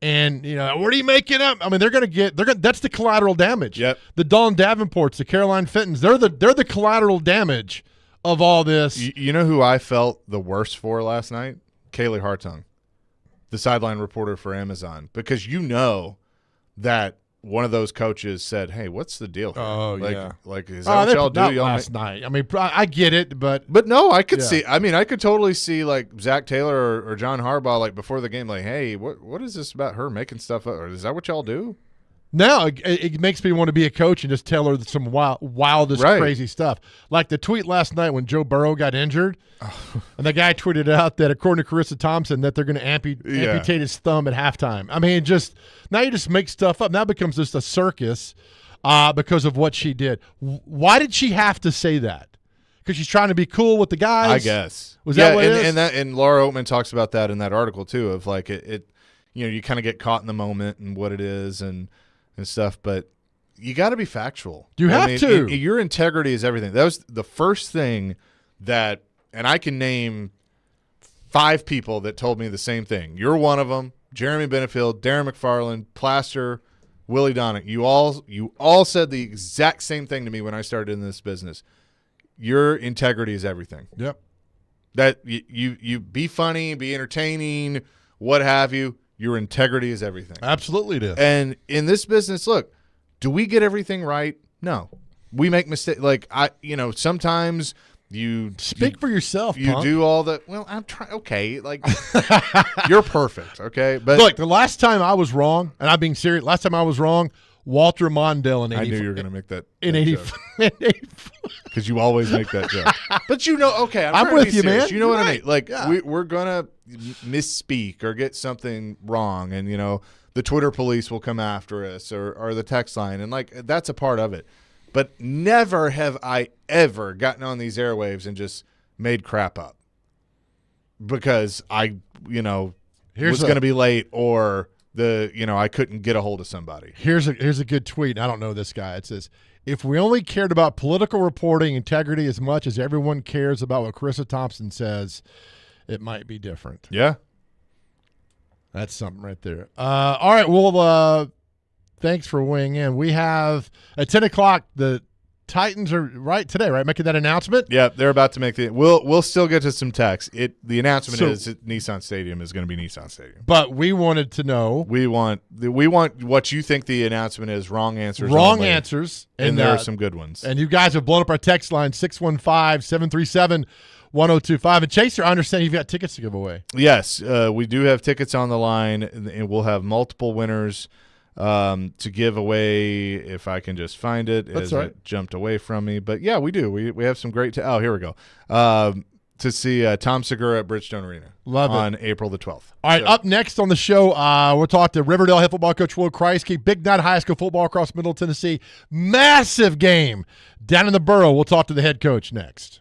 And, you know, what are you making up? I mean, that's the collateral damage. Yep. The Dawn Davenports, the Caroline Fentons, they're the collateral damage of all this. You know who I felt the worst for last night? Kaylee Hartung, the sideline reporter for Amazon, because you know that one of those coaches said, hey, what's the deal here? Oh, like, yeah. Like, is that what y'all do? Not Y'all last night. I mean, I get it, but no, I could see. I mean, I could totally see like Zach Taylor or John Harbaugh like before the game, like, hey, what is this about her making stuff up? Or is that what y'all do? Now it makes me want to be a coach and just tell her some wildest, crazy stuff. Like the tweet last night when Joe Burrow got injured, and the guy tweeted out that according to Carissa Thompson that they're going to amputate his thumb at halftime. I mean, now you just make stuff up. Now it becomes just a circus because of what she did. Why did she have to say that? Because she's trying to be cool with the guys? I guess. Was that what it is? And Laura Oakman talks about that in that article too, of like it you know, you kind of get caught in the moment and what it is and stuff, but you got to be factual. You have to. Your integrity is everything. That was the first thing that, and I can name 5 people that told me the same thing. You're one of them. Jeremy Benefield, Darren McFarland, Plaster, Willie Donick. You all said the exact same thing to me when I started in this business. Your integrity is everything. Yep. That you be funny, be entertaining, what have you. Your integrity is everything. Absolutely it is. And in this business, look, do we get everything right? No. We make mistakes. Like, sometimes you... Speak for yourself, You punk. do all the... Well, I'm trying... Okay, like, you're perfect, okay? But look, the last time I was wrong, and I'm being serious, last time I was wrong, Walter Mondale in 84. I knew you were going to make that in 84. Because you always make that joke. But you know, okay, I'm with you, serious. man. You know You're what I right. mean? Like, Yeah. we're going to misspeak or get something wrong, and, you know, the Twitter police will come after us or the text line, and, like, that's a part of it. But never have I ever gotten on these airwaves and just made crap up because I, you know, was going to be late or I couldn't get a hold of somebody. Here's a good tweet. I don't know this guy. It says, if we only cared about political reporting integrity as much as everyone cares about what Carissa Thompson says, it might be different. Yeah. That's something right there. All right. Well, thanks for weighing in. We have at 10 o'clock, the Titans are making that announcement. Yeah, they're about to make we'll still get to some text. The announcement is that Nissan Stadium is going to be Nissan Stadium. But we wanted to know. We want what you think the announcement is. Wrong answers. Wrong answers. And there are some good ones. And you guys have blown up our text line 615-737-1025. And Chaser, I understand you've got tickets to give away. Yes, we do have tickets on the line, and we'll have multiple winners to give away if I can just find it. That's as right. It jumped away from me. But yeah, we do. We have some great oh, here we go. to see Tom Segura at Bridgestone Arena. Love it. On April the 12th. All right, up next on the show, we'll talk to Riverdale head football coach Will Kreisky. Big night of high school football across Middle Tennessee. Massive game down in the borough. We'll talk to the head coach next.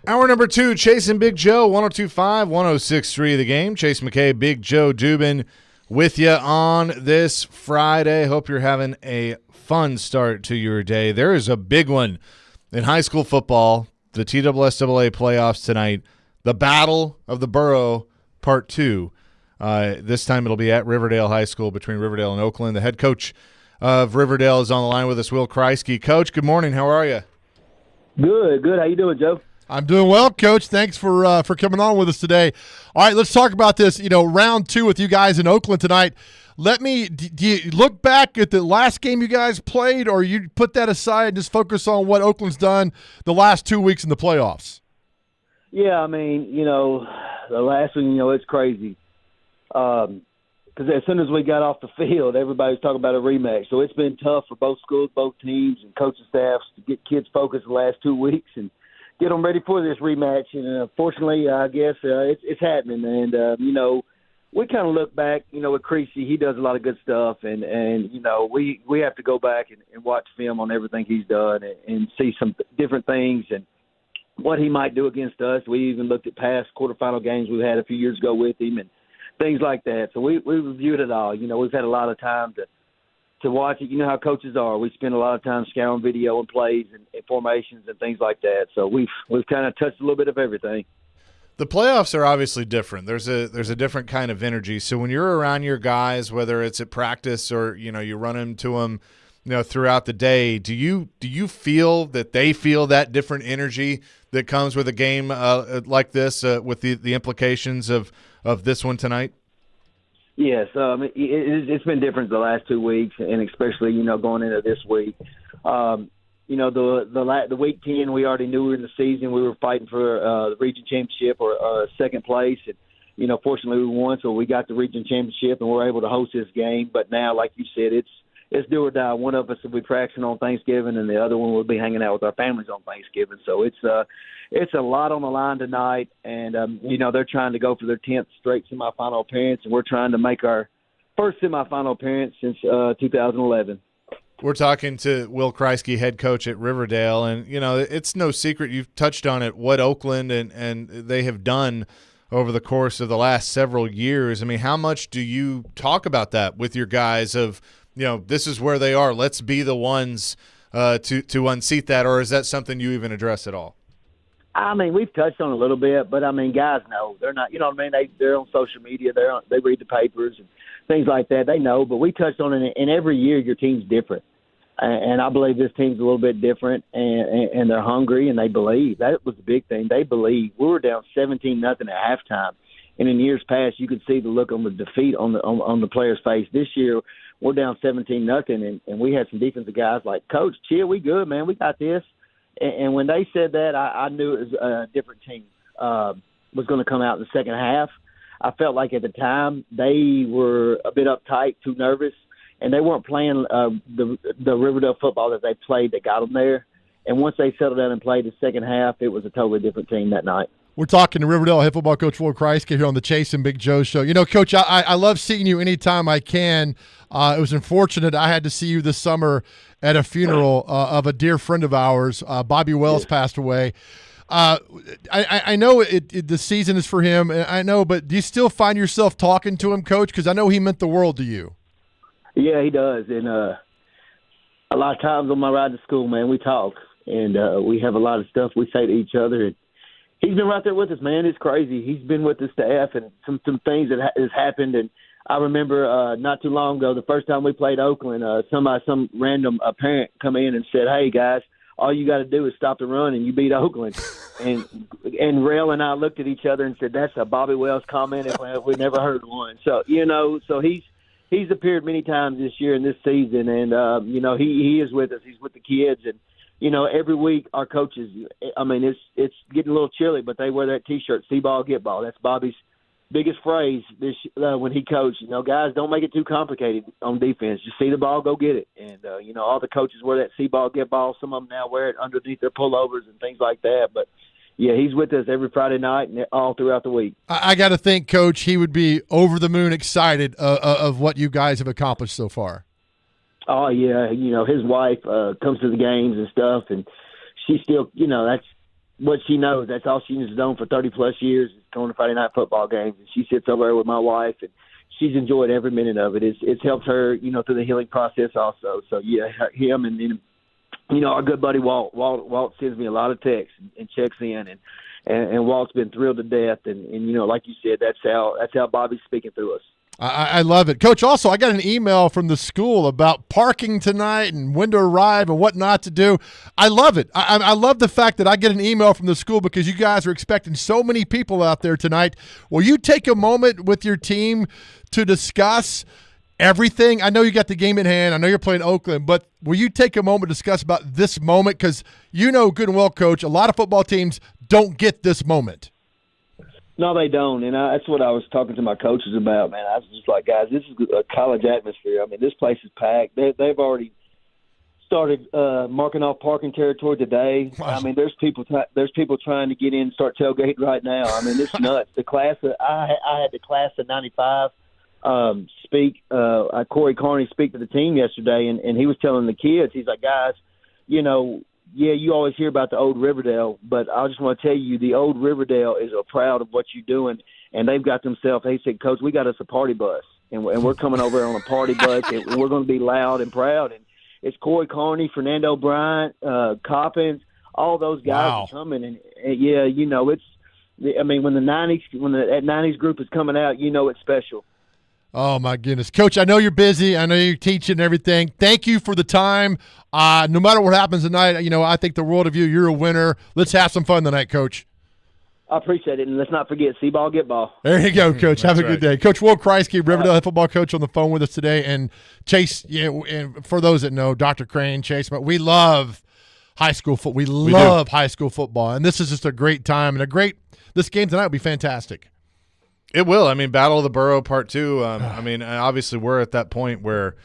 Hour number 2, Chase and Big Joe, 102.5, 106.3 The Game. Chase McKay, Big Joe Dubin with you on this Friday. Hope you're having a fun start to your day. There is a big one in high school football, the TSSAA playoffs tonight, the Battle of the Borough Part 2. This time it'll be at Riverdale High School between Riverdale and Oakland. The head coach of Riverdale is on the line with us, Will Kreisky. Coach, good morning. How are you? Good. How you doing, Joe? I'm doing well, Coach. Thanks for coming on with us today. All right, let's talk about this. Round 2 with you guys in Oakland tonight. Do you look back at the last game you guys played, or you put that aside and just focus on what Oakland's done the last 2 weeks in the playoffs? Yeah, I mean, the last one, it's crazy. Because as soon as we got off the field, everybody was talking about a rematch. So it's been tough for both schools, both teams, and coaching staffs to get kids focused the last 2 weeks and get them ready for this rematch. And fortunately, I guess it's happening. And we kind of look back. With Creasy, he does a lot of good stuff, and we have to go back and watch film on everything he's done and see some different things and what he might do against us. We even looked at past quarterfinal games we had a few years ago with him and things like that. So we reviewed it all. We've had a lot of time to watch it. You know how coaches are. We spend a lot of time scouring video and plays and formations and things like that. So we've kind of touched a little bit of everything. The playoffs are obviously different. There's a different kind of energy. So when you're around your guys, whether it's at practice or you run into them, throughout the day, do you feel that they feel that different energy that comes with a game like this, with the implications of this one tonight? Yes, it's been different the last 2 weeks, and especially going into this week. The week 10, we already knew we were in the season. We were fighting for the region championship or second place, and fortunately we won, so we got the region championship and we're able to host this game. But now, like you said, it's do or die. One of us will be practicing on Thanksgiving, and the other one will be hanging out with our families on Thanksgiving. So it's a lot on the line tonight, and they're trying to go for their 10th straight semifinal appearance, and we're trying to make our first semifinal appearance since 2011. We're talking to Will Kreisky, head coach at Riverdale, and it's no secret, you've touched on it, what Oakland and they have done over the course of the last several years. I mean, how much do you talk about that with your guys of, this is where they are, let's be the ones to unseat that, or is that something you even address at all? I mean, we've touched on it a little bit, but I mean, guys know they're not. They're on social media. They read the papers and things like that. They know, but we touched on it. And every year, your team's different, and I believe this team's a little bit different. And they're hungry and they believe. That was the big thing. They believe. We were down 17-0 at halftime, and in years past, you could see the look on the defeat on the players' face. This year, we're down 17-0, and we had some defensive guys like, Coach, chill, we good, man, we got this. And when they said that, I knew it was a different team was going to come out in the second half. I felt like at the time they were a bit uptight, too nervous, and they weren't playing the Riverdale football that they played that got them there. And once they settled down and played the second half, it was a totally different team that night. We're talking to Riverdale head football coach Will Kreisky here on the Chase and Big Joe show. Coach, I love seeing you anytime I can. It was unfortunate I had to see you this summer at a funeral of a dear friend of ours. Bobby Wells passed away. I know the season is for him, I know, but do you still find yourself talking to him, Coach? Because I know he meant the world to you. Yeah, he does. And a lot of times on my ride to school, man, we talk. And we have a lot of stuff we say to each other. And he's been right there with us, man. It's crazy. He's been with the staff and some things that has happened. And I remember not too long ago, the first time we played Oakland, some random parent come in and said, "Hey, guys, all you got to do is stop the run and you beat Oakland." and Rail and I looked at each other and said, "That's a Bobby Wells comment if we never heard one." So, so he's appeared many times this year and this season. And, he is with us. He's with the kids. And, every week our coaches, I mean, it's getting a little chilly, but they wear that T-shirt, see ball, get ball. That's Bobby's biggest phrase when he coached. Guys, don't make it too complicated on defense. Just see the ball, go get it. And, all the coaches wear that see ball, get ball. Some of them now wear it underneath their pullovers and things like that. But, yeah, he's with us every Friday night and all throughout the week. I got to think, Coach, he would be over the moon excited of what you guys have accomplished so far. Oh, yeah. His wife comes to the games and stuff, and she still, what she knows. That's all she's known for 30-plus years is going to Friday night football games. And she sits over there with my wife, and she's enjoyed every minute of it. It's helped her, through the healing process also. So, yeah, him and then, our good buddy Walt. Walt sends me a lot of texts and checks in, and Walt's been thrilled to death. And like you said, that's how Bobby's speaking through us. I love it. Coach, also, I got an email from the school about parking tonight and when to arrive and what not to do. I love it. I love the fact that I get an email from the school because you guys are expecting so many people out there tonight. Will you take a moment with your team to discuss everything? I know you got the game in hand. I know you're playing Oakland, but will you take a moment to discuss about this moment? Because you know good and well, Coach, a lot of football teams don't get this moment. No, they don't, and that's what I was talking to my coaches about, man. I was just like, guys, this is a college atmosphere. I mean, this place is packed. They've already started marking off parking territory today. Wow. I mean, there's people trying to get in and start tailgating right now. I mean, it's nuts. The class I had the class of '95 speak. Corey Carney speak to the team yesterday, and he was telling the kids, he's like, guys, yeah, you always hear about the old Riverdale, but I just want to tell you the old Riverdale is proud of what you're doing, and they've got themselves. They said, Coach, we got us a party bus, and we're coming over on a party bus, and we're going to be loud and proud. And it's Corey Carney, Fernando Bryant, Coppins, all those guys are coming, and yeah, it's. I mean, when that '90s group is coming out, it's special. Oh, my goodness. Coach, I know you're busy. I know you're teaching and everything. Thank you for the time. No matter what happens tonight, I think the world of you. You're a winner. Let's have some fun tonight, Coach. I appreciate it. And let's not forget, see ball, get ball. There you go, Coach. Have a good day. Coach Will Kreisky, Riverdale head football coach, on the phone with us today. And Chase, and for those that know, Dr. Crane, Chase, but we love high school football. We love high school football. And this is just a great time. And this game tonight will be fantastic. It will. I mean, Battle of the Borough Part 2. I mean, obviously we're at that point where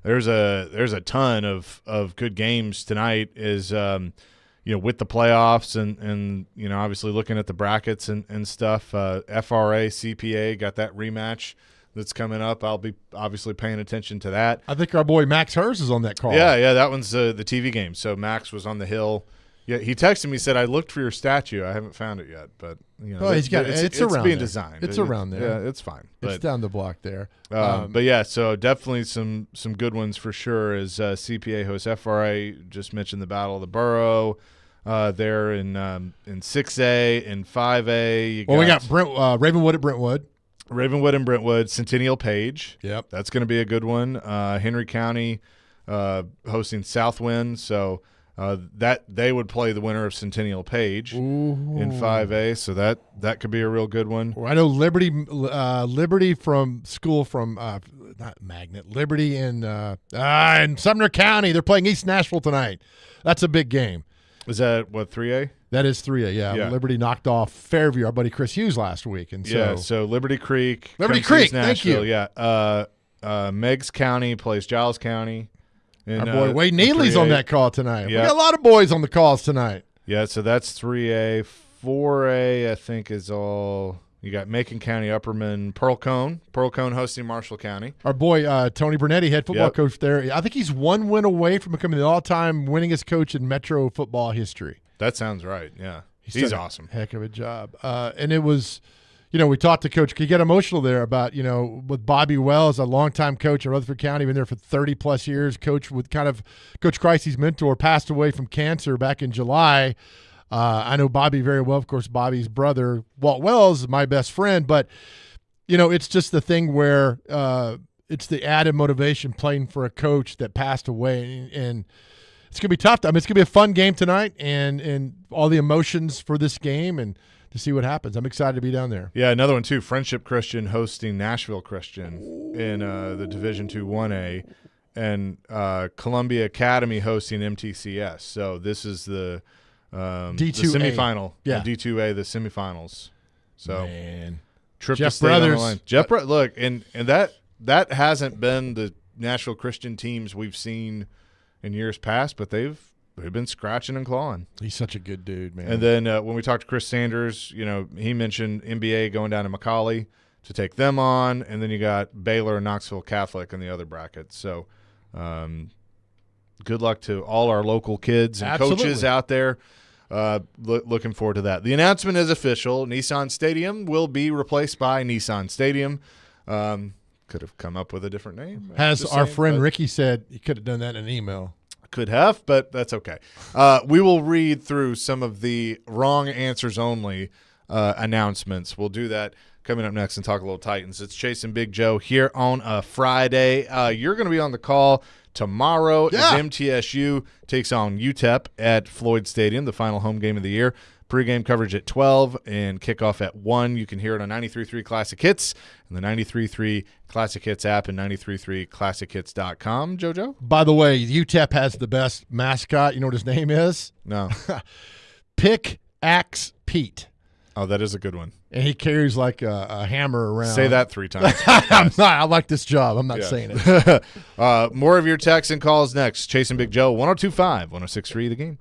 there's a ton of good games tonight. Is with the playoffs and obviously looking at the brackets and stuff. FRA CPA got that rematch that's coming up. I'll be obviously paying attention to that. I think our boy Max Hers is on that call. Yeah, that one's the TV game. So Max was on the Hill. Yeah, he texted me, said, I looked for your statue. I haven't found it yet, but he's got it's around being there. Designed. It's around there. Yeah, it's fine. It's down the block there. But yeah, so definitely some good ones for sure. As CPA hosts FRA, just mentioned the Battle of the Borough. There in 6A and 5A. We got Ravenwood at Brentwood. Ravenwood and Brentwood, Centennial Page. Yep, that's going to be a good one. Henry County hosting Southwind, so. That they would play the winner of Centennial Page in 5A, so that could be a real good one. I know Liberty from school from not Magnet, Liberty in Sumner County. They're playing East Nashville tonight. That's a big game. Is that what 3A? That is 3A. Yeah. Liberty knocked off Fairview, our buddy Chris Hughes last week, and so Liberty Creek. Thank you. Yeah. Meigs County plays Giles County. Our boy Wade Neely's on that call tonight. Yep. We got a lot of boys on the calls tonight. Yeah, so that's 3A. 4A, I think, is all – you got Macon County, Upperman, Pearl Cone hosting Marshall County. Our boy Tony Bernetti, head football coach there. I think he's one win away from becoming the all-time winningest coach in Metro football history. That sounds right, yeah. He's awesome. Heck of a job. And it was – we talked to Coach. He got emotional there about, with Bobby Wells, a longtime coach at Rutherford County, been there for 30-plus years. Coach Kreisky's mentor, passed away from cancer back in July. I know Bobby very well. Of course, Bobby's brother, Walt Wells, is my best friend. But, it's just the thing where it's the added motivation playing for a coach that passed away. And it's going to be tough. I mean, it's going to be a fun game tonight and all the emotions for this game and – to see what happens. I'm excited to be down there. Yeah, another one too. Friendship Christian hosting Nashville Christian in the Division II 1A, and Columbia Academy hosting MTCS. So this is the D2A. The semifinal. Yeah, D2A, the semifinals. So man, trip Jeff to state Brothers. on the line. Jeff, look, and that hasn't been the Nashville Christian teams we've seen in years past, but they've been scratching and clawing. He's such a good dude, man. And then when we talked to Chris Sanders, he mentioned NBA going down to McCallie to take them on, and then you got Baylor and Knoxville Catholic in the other bracket. So good luck to all our local kids and coaches out there. looking forward to that. The announcement is official. Nissan Stadium will be replaced by Nissan Stadium. Could have come up with a different name. Has our friend Ricky said he could have done that in an email. Could have, but that's okay. We will read through some of the wrong answers only announcements. We'll do that coming up next and talk a little Titans. It's Chase and Big Joe here on a Friday. You're going to be on the call tomorrow as MTSU takes on UTEP at Floyd Stadium, the final home game of the year. Pre-game coverage at 12 and kickoff at 1. You can hear it on 93.3 Classic Hits and the 93.3 Classic Hits app and 93.3classichits.com. JoJo? By the way, UTEP has the best mascot. You know what his name is? No. Pickaxe Pete. Oh, that is a good one. And he carries like a hammer around. Say that 3 times. I like this job. I'm not saying it. More of your texts and calls next. Chase and Big Joe, 102.5, 106.3 The Game.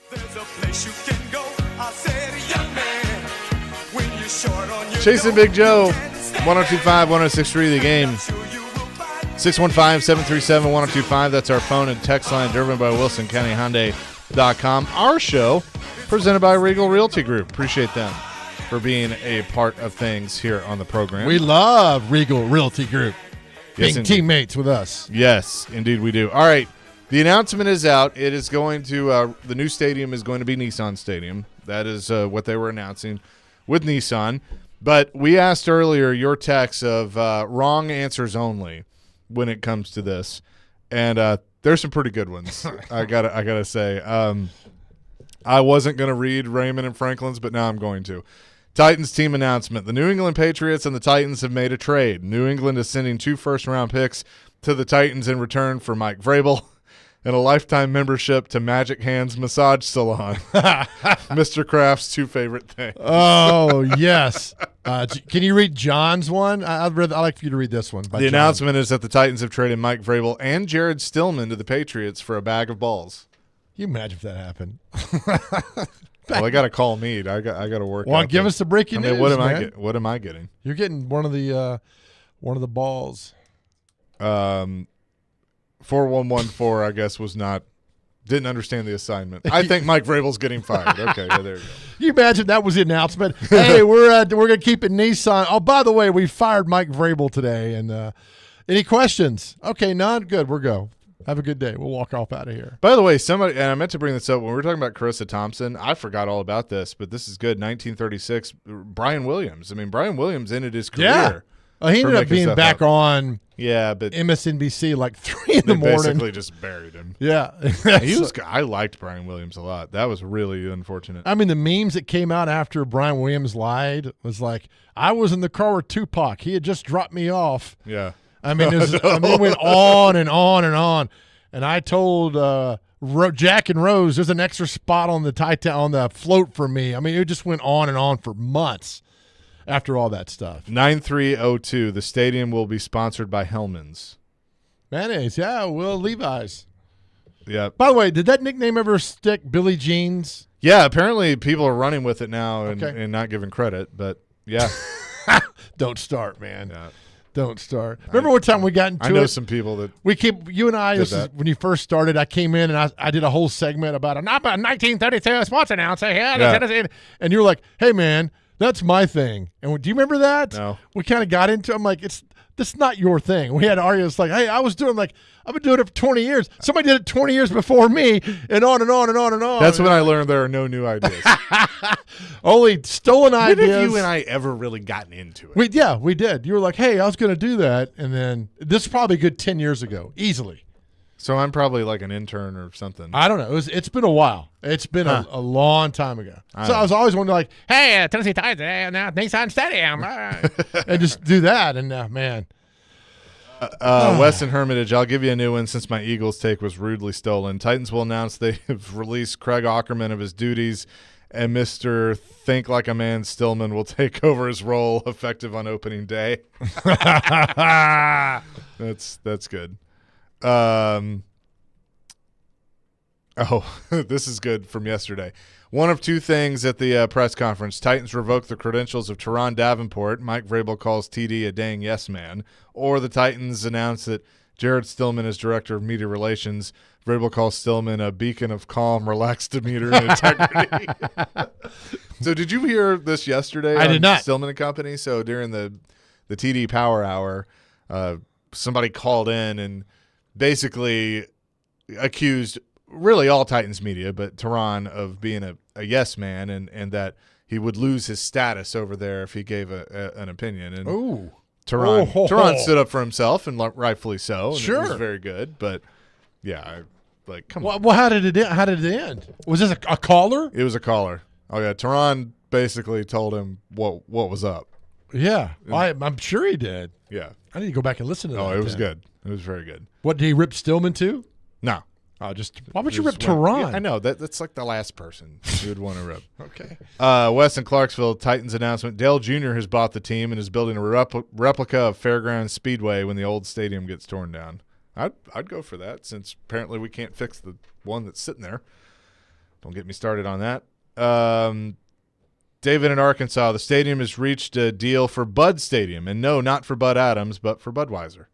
There's a place you can go. I said, young man, Chasing Big Joe, 102.5, 106.3 The Game. 615-737-1025. That's our phone and text line, driven by WilsonCountyHyundai.com. Our show, presented by Regal Realty Group. Appreciate them for being a part of things here on the program. We love Regal Realty Group being indeed. teammates with us. Yes, indeed we do. All right, the announcement is out. It is going to the new stadium is going to be Nissan Stadium. That is what they were announcing with Nissan. But we asked earlier your text of wrong answers only when it comes to this, and there's some pretty good ones. I gotta say. I wasn't going to read Raymond and Franklin's, but now I'm going to. Titans team announcement. The New England Patriots and the Titans have made a trade. New England is sending 2 first-round picks to the Titans in return for Mike Vrabel and a lifetime membership to Magic Hands Massage Salon. Mr. Kraft's 2 favorite things. Oh, yes. Can you read John's one? I'd like for you to read this one. The announcement is that the Titans have traded Mike Vrabel and Jared Stillman to the Patriots for a bag of balls. Can you imagine if that happened? Well, I got to call Meade. I got to work. Well, give us the breaking news. What am I getting? You're getting one of the balls. 4114, I guess, didn't understand the assignment. I think Mike Vrabel's getting fired. Okay, yeah, there you go. You imagine that was the announcement? Hey, we're gonna keep it Nissan. Oh, by the way, we fired Mike Vrabel today. And any questions? Okay, none. Good. We'll go. Have a good day. We'll walk off out of here. By the way, and I meant to bring this up when we were talking about Carissa Thompson. I forgot all about this, but this is good. 1936, Brian Williams. I mean, Brian Williams ended his career. Yeah. He ended up being back on. Yeah, but MSNBC like 3 in the morning. Basically just buried him. Yeah. I liked Brian Williams a lot. That was really unfortunate. I mean, the memes that came out after Brian Williams lied was like, I was in the car with Tupac. He had just dropped me off. Yeah. I mean, it went on and on and on. And I told Jack and Rose, there's an extra spot on the float for me. I mean, it just went on and on for months after all that stuff. 9302, the stadium will be sponsored by Hellman's. Mayonnaise, yeah, Will Levi's. Yeah. By the way, did that nickname ever stick, Billy Jeans? Yeah, apparently people are running with it now and not giving credit, but yeah. Don't start, man. Yeah. Don't start. Remember one time we got into it? I know some people that you and I, when you first started, I came in and I did a whole segment about a 1932 sports announcer here. Yeah. And you were like, hey, man, that's my thing. And do you remember that? No. We kind of got into it. I'm like, that's not your thing. We had Arias like, hey, I've been doing it for 20 years. Somebody did it 20 years before me, and on and on and on and on. That's when I learned there are no new ideas. Only stolen ideas. When have you and I ever really gotten into it? We did. You were like, hey, I was going to do that. And then this is probably a good 10 years ago, easily. So I'm probably like an intern or something. I don't know. It's been a while. It's been a long time ago. I was always wondering, like, hey, Tennessee Titans, now Nissan Stadium. And just do that. And man. Weston Hermitage, I'll give you a new one since my Eagles take was rudely stolen. Titans will announce they have released Craig Aukerman of his duties, and Mr. Think Like a Man Stillman will take over his role effective on opening day. That's good. This is good from yesterday. One of 2 things at the press conference. Titans revoke the credentials of Teron Davenport. Mike Vrabel calls TD a dang yes man. Or the Titans announce that Jared Stillman is director of media relations. Vrabel calls Stillman a beacon of calm, relaxed demeanor and integrity. So did you hear this yesterday? I did not. Stillman and Company. So during the TD Power Hour, somebody called in and basically accused really all Titans media, but Teron, of being a yes man and that he would lose his status over there if he gave an opinion. And Teron stood up for himself, and rightfully so. And sure. It was very good, but yeah, come on. Well, how did it end? Was this a caller? It was a caller. Oh yeah, Teron basically told him what was up. Yeah, I'm sure he did. Yeah, I need to go back and listen to that. Oh, it was good. It was very good. What, did he rip Stillman too? No. Oh, why would you rip Teron? Yeah, I know that's like the last person you would want to rip. Okay. West in Clarksville, Titans announcement: Dale Jr. has bought the team and is building a replica of Fairgrounds Speedway when the old stadium gets torn down. I'd go for that, since apparently we can't fix the one that's sitting there. Don't get me started on that. David in Arkansas, the stadium has reached a deal for Bud Stadium. And no, not for Bud Adams, but for Budweiser.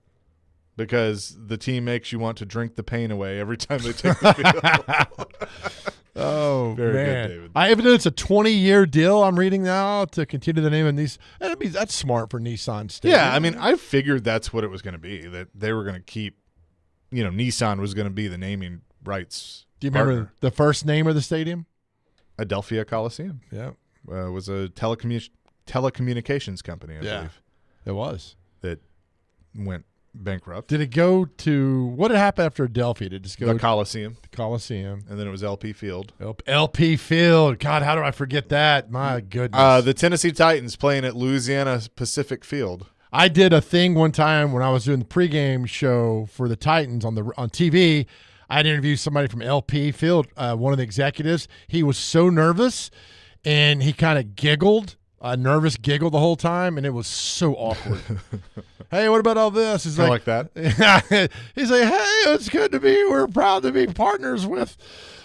Because the team makes you want to drink the pain away every time they take the field. Oh, Very man. good, David. I even know it's a 20-year deal I'm reading now to continue the name of these. I mean, that's smart for Nissan Stadium. Yeah, I mean, I figured that's what it was going to be, that they were going to keep, Nissan was going to be the naming rights. Do you remember partner. the first name of the stadium? Adelphia Coliseum. Yeah. Was a telecommunications company, I believe. It was. That went bankrupt. Did it go to – what had happened after Adelphia? Did it just go the Coliseum. The Coliseum. And then it was LP Field. LP Field. God, how do I forget that? My goodness. The Tennessee Titans playing at Louisiana Pacific Field. I did a thing one time when I was doing the pregame show for the Titans on TV. I'd interviewed somebody from LP Field, one of the executives. He was so nervous, and he kind of giggled, a nervous giggle the whole time, and it was so awkward. Hey, what about all this? He's like that. He's like, hey, it's good to be. We're proud to be partners with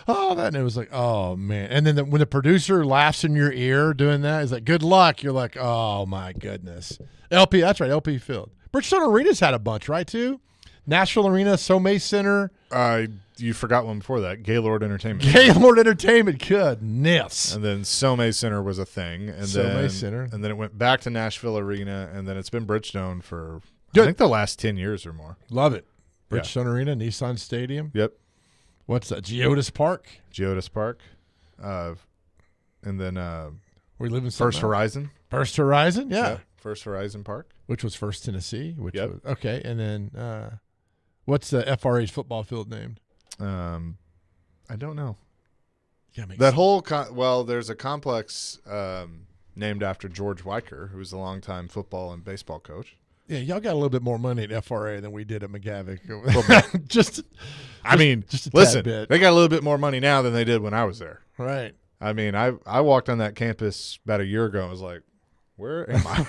all that. And it was like, oh man. And then when the producer laughs in your ear doing that, he's like, good luck. You're like, oh my goodness. LP, that's right, LP Field. Bridgestone Arena's had a bunch, right? Too. Nashville Arena, Somay Center. You forgot one before that. Gaylord Entertainment. Gaylord Entertainment, goodness. And then Somay Center was a thing. And Somay Center. And then it went back to Nashville Arena, and then it's been Bridgestone for, I think, the last 10 years or more. Love it. Bridgestone Arena, Nissan Stadium. Yep. What's that? Geodis Park? Geodis Park. And then we live in First Horizon. First Horizon, yeah. Yep. First Horizon Park. Which was First Tennessee. Yep. Okay, and then what's the FRA's football field named? I don't know. Yeah, that whole there's a complex named after George Weicker, who was a longtime football and baseball coach. Yeah, y'all got a little bit more money at FRA than we did at McGavick. Listen, they got a little bit more money now than they did when I was there. Right. I mean, I walked on that campus about a year ago and was like, where am I?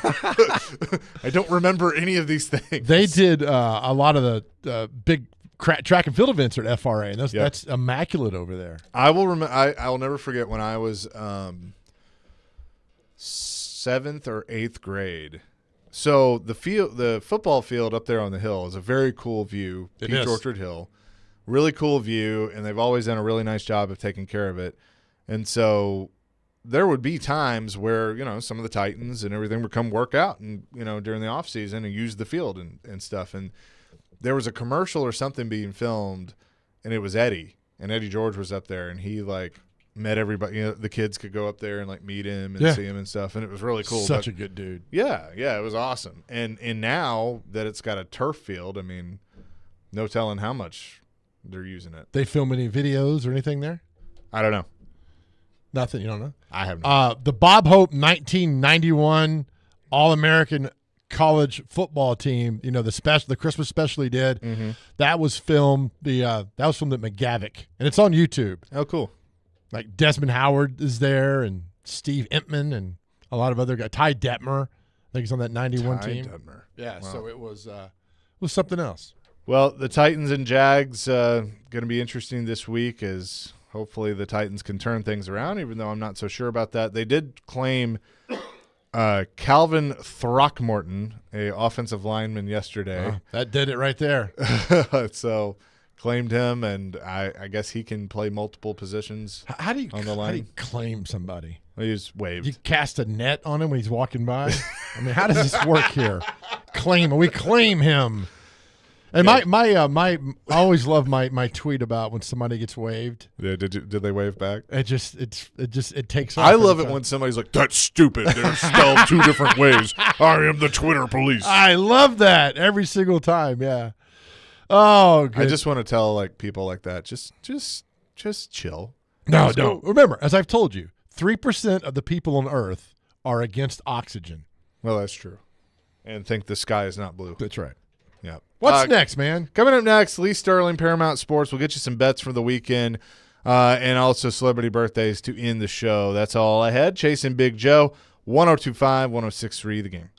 I don't remember any of these things. They did a lot of the big track and field events at FRA, and that's immaculate over there. I will remember. I'll never forget when I was 7th or 8th grade. So the football field up there on the hill is a very cool view. Peach Orchard Hill, really cool view, and they've always done a really nice job of taking care of it. And so there would be times where, some of the Titans and everything would come work out and, during the off season and use the field and stuff. And there was a commercial or something being filmed, and it was Eddie, and Eddie George was up there, and he met everybody. The kids could go up there and meet him and see him and stuff, and it was really cool. Such a good dude. Yeah, it was awesome. And now that it's got a turf field, I mean, no telling how much they're using it. They film any videos or anything there? I don't know. Nothing, you don't know? I have no. The Bob Hope 1991 All-American college football team, the Christmas special he did, that was filmed that was filmed at McGavick, and it's on YouTube. Oh, cool. Like Desmond Howard is there, and Steve Entman, and a lot of other guys. Ty Detmer, I think he's on that 91 team. Detmer. Yeah, wow. So it was something else. Well, the Titans and Jags going to be interesting this week as hopefully the Titans can turn things around, even though I'm not so sure about that. They did claim Calvin Throckmorton, a offensive lineman, yesterday. That did it right there. So claimed him, and I guess he can play multiple positions on the line. How do you claim somebody? Well, he was waived. You cast a net on him when he's walking by? I mean, how does this work here? We claim him. And I always love my tweet about when somebody gets waived. Yeah, did they wave back? It takes off. I love it when somebody's like, "That's stupid. They're spelled two different ways. I am the Twitter police." I love that every single time. Yeah. Oh, good. I just want to tell people like that, just chill. No, don't. Remember, as I've told you, 3% of the people on Earth are against oxygen. Well, that's true, and think the sky is not blue. That's right. Yeah. What's next, man? Coming up next, Lee Sterling, Paramount Sports. We'll get you some bets for the weekend and also celebrity birthdays to end the show. That's all I had. Chasing Big Joe, 102.5, 106.3 The Game.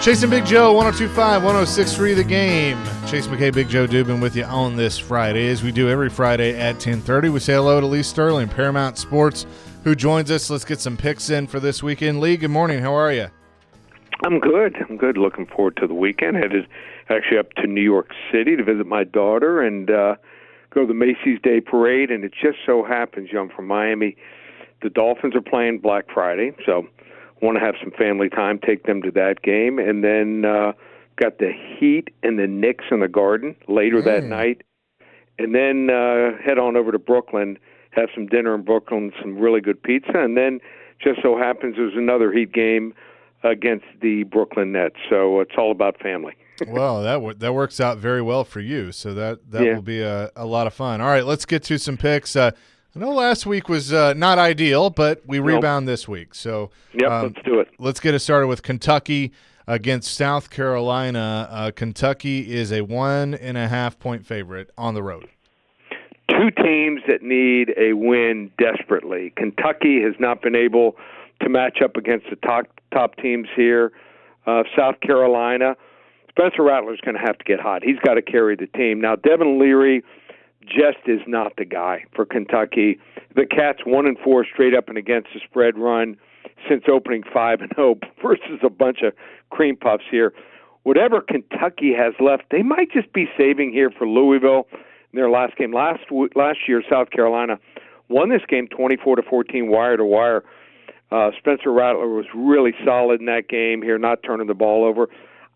Chasing Big Joe, 102.5, 106.3 The Game. Chase McKay, Big Joe Dubin with you on this Friday. As we do every Friday at 10:30, we say hello to Lee Sterling, Paramount Sports, who joins us. Let's get some picks in for this weekend. Lee, good morning. How are you? I'm good. Looking forward to the weekend. Headed actually up to New York City to visit my daughter and go to the Macy's Day Parade. And it just so happens, I'm from Miami. The Dolphins are playing Black Friday, so want to have some family time, take them to that game. And then got the Heat and the Knicks in the Garden later that night. And then head on over to Brooklyn, have some dinner in Brooklyn, some really good pizza. And then just so happens there's another Heat game against the Brooklyn Nets. So it's all about family. Well, that works out very well for you. So that will be a lot of fun. All right, let's get to some picks. I know last week was not ideal, but we rebound this week. So let's do it. Let's get it started with Kentucky against South Carolina. Kentucky is a 1.5-point favorite on the road. Two teams that need a win desperately. Kentucky has not been able to match up against the top teams here. South Carolina, Spencer Rattler's going to have to get hot. He's got to carry the team. Now, Devin Leary just is not the guy for Kentucky. The Cats 1-4 straight up and against the spread run since opening 5-0 versus a bunch of cream puffs here. Whatever Kentucky has left, they might just be saving here for Louisville in their last game. Last year, South Carolina won this game 24-14, wire to wire. Spencer Rattler was really solid in that game here, not turning the ball over.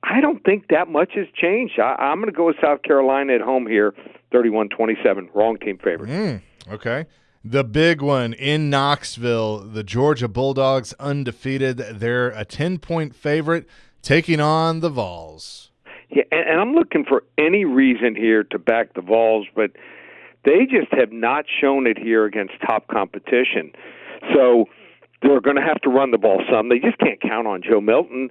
I don't think that much has changed. I'm going to go with South Carolina at home here, 31-27. Wrong team favorite. Okay. The big one in Knoxville, the Georgia Bulldogs undefeated. They're a 10-point favorite taking on the Vols. Yeah, and I'm looking for any reason here to back the Vols, but they just have not shown it here against top competition. So they're going to have to run the ball some. They just can't count on Joe Milton.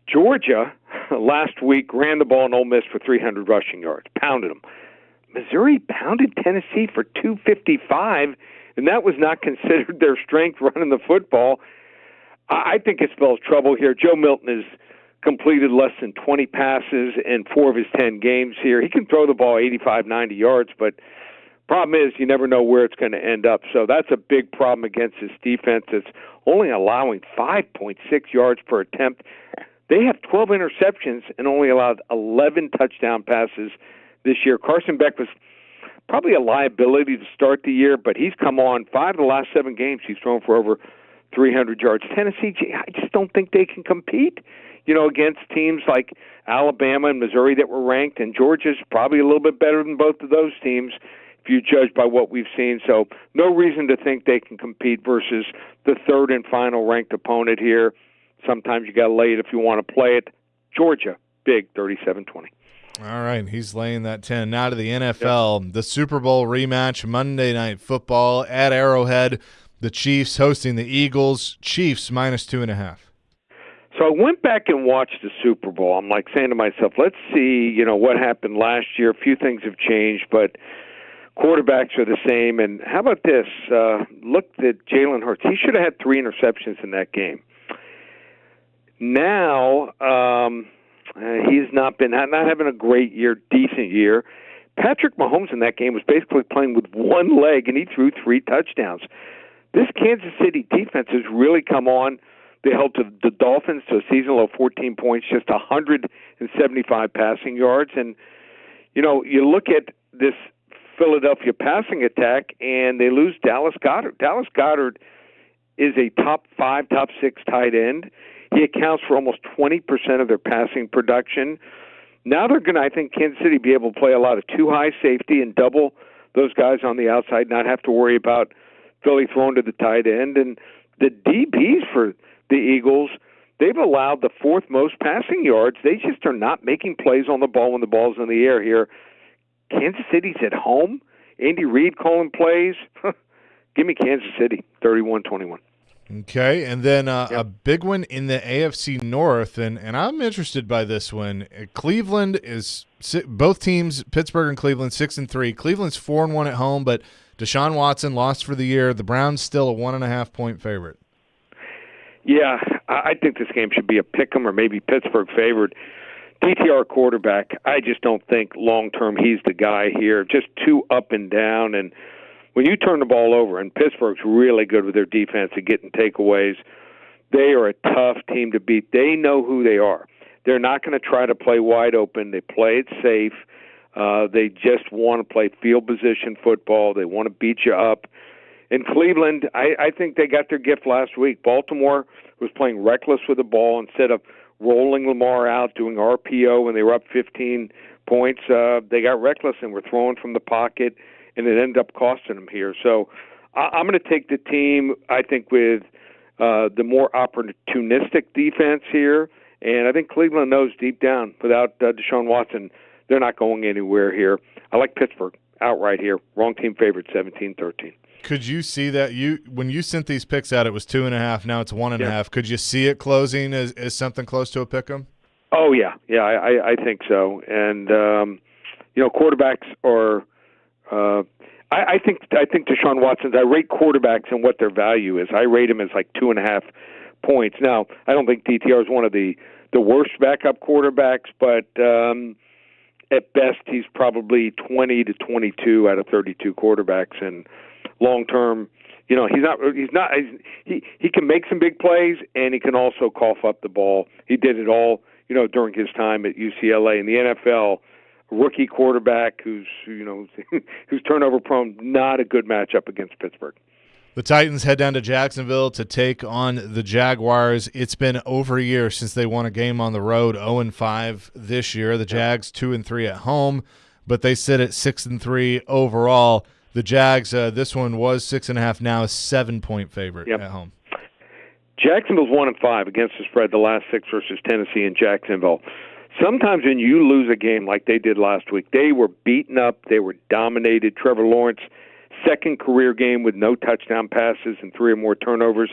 Georgia last week ran the ball in Ole Miss for 300 rushing yards, pounded them. Missouri pounded Tennessee for 255, and that was not considered their strength running the football. I think it spells trouble here. Joe Milton has completed less than 20 passes in 4 of his 10 games here. He can throw the ball 85, 90 yards, but problem is you never know where it's going to end up. So that's a big problem against this defense that's only allowing 5.6 yards per attempt. They have 12 interceptions and only allowed 11 touchdown passes this year. Carson Beck was probably a liability to start the year, but he's come on 5 of the last 7 games. He's thrown for over 300 yards. Tennessee, I just don't think they can compete, against teams like Alabama and Missouri that were ranked, and Georgia's probably a little bit better than both of those teams if you judge by what we've seen. So no reason to think they can compete versus the third and final ranked opponent here. Sometimes you got to lay it if you want to play it. Georgia, big, 37-20. All right, he's laying that 10. Now to the NFL, the Super Bowl rematch, Monday Night Football at Arrowhead. The Chiefs hosting the Eagles. Chiefs minus 2.5. So I went back and watched the Super Bowl. I'm like saying to myself, let's see, what happened last year. A few things have changed, but quarterbacks are the same. And how about this? Look at Jalen Hurts. He should have had 3 interceptions in that game. Now, he's not having a great year, decent year. Patrick Mahomes in that game was basically playing with one leg, and he threw 3 touchdowns. This Kansas City defense has really come on. They held the Dolphins to a season-low 14 points, just 175 passing yards. And, you look at this Philadelphia passing attack, and they lose Dallas Goedert. Dallas Goedert is a top 5, top 6 tight end. He accounts for almost 20% of their passing production. Now they're going to, I think, Kansas City be able to play a lot of 2-high safety and double those guys on the outside, not have to worry about Philly throwing to the tight end. And the DBs for the Eagles, they've allowed the 4th most passing yards. They just are not making plays on the ball when the ball's in the air here. Kansas City's at home. Andy Reid calling plays. Give me Kansas City, 31-21. Okay, and then a big one in the AFC North, and I'm interested by this one. Cleveland is both teams, Pittsburgh and Cleveland, 6-3. Cleveland's 4-1 at home, but Deshaun Watson lost for the year. The Browns still a 1.5-point favorite. Yeah, I think this game should be a pick'em or maybe Pittsburgh favored. DTR quarterback, I just don't think long-term he's the guy here. Just too up and down. And when you turn the ball over, and Pittsburgh's really good with their defense at getting takeaways, they are a tough team to beat. They know who they are. They're not going to try to play wide open. They play it safe. They just want to play field position football. They want to beat you up. In Cleveland, I think they got their gift last week. Baltimore was playing reckless with the ball instead of rolling Lamar out, doing RPO when they were up 15 points. They got reckless and were throwing from the pocket, and it ended up costing them here. So I'm going to take the team, I think, with the more opportunistic defense here. And I think Cleveland knows deep down, without Deshaun Watson, they're not going anywhere here. I like Pittsburgh outright here. Wrong team favorite, 17-13. Could you see that when you sent these picks out, it was 2.5. Now it's 1.5. Could you see it closing as something close to a pick'em? Oh yeah, I think so. And quarterbacks are. I think Deshaun Watson's. I rate quarterbacks and what their value is. I rate him as like 2.5 points. Now I don't think DTR is one of the worst backup quarterbacks, but at best he's probably 20 to 22 out of 32 quarterbacks, and long term, he can make some big plays, and he can also cough up the ball. He did it all, during his time at UCLA. In the NFL, rookie quarterback who's turnover prone, not a good matchup against Pittsburgh. The Titans head down to Jacksonville to take on the Jaguars. It's been over a year since they won a game on the road, 0-5 this year. The Jags 2-3 at home, but they sit at 6-3 overall. The Jags, this one was 6.5, now a 7-point favorite at home. Jacksonville's 1-5 against the spread the last 6 versus Tennessee and Jacksonville. Sometimes when you lose a game like they did last week, they were beaten up, they were dominated. Trevor Lawrence, second career game with no touchdown passes and 3 or more turnovers.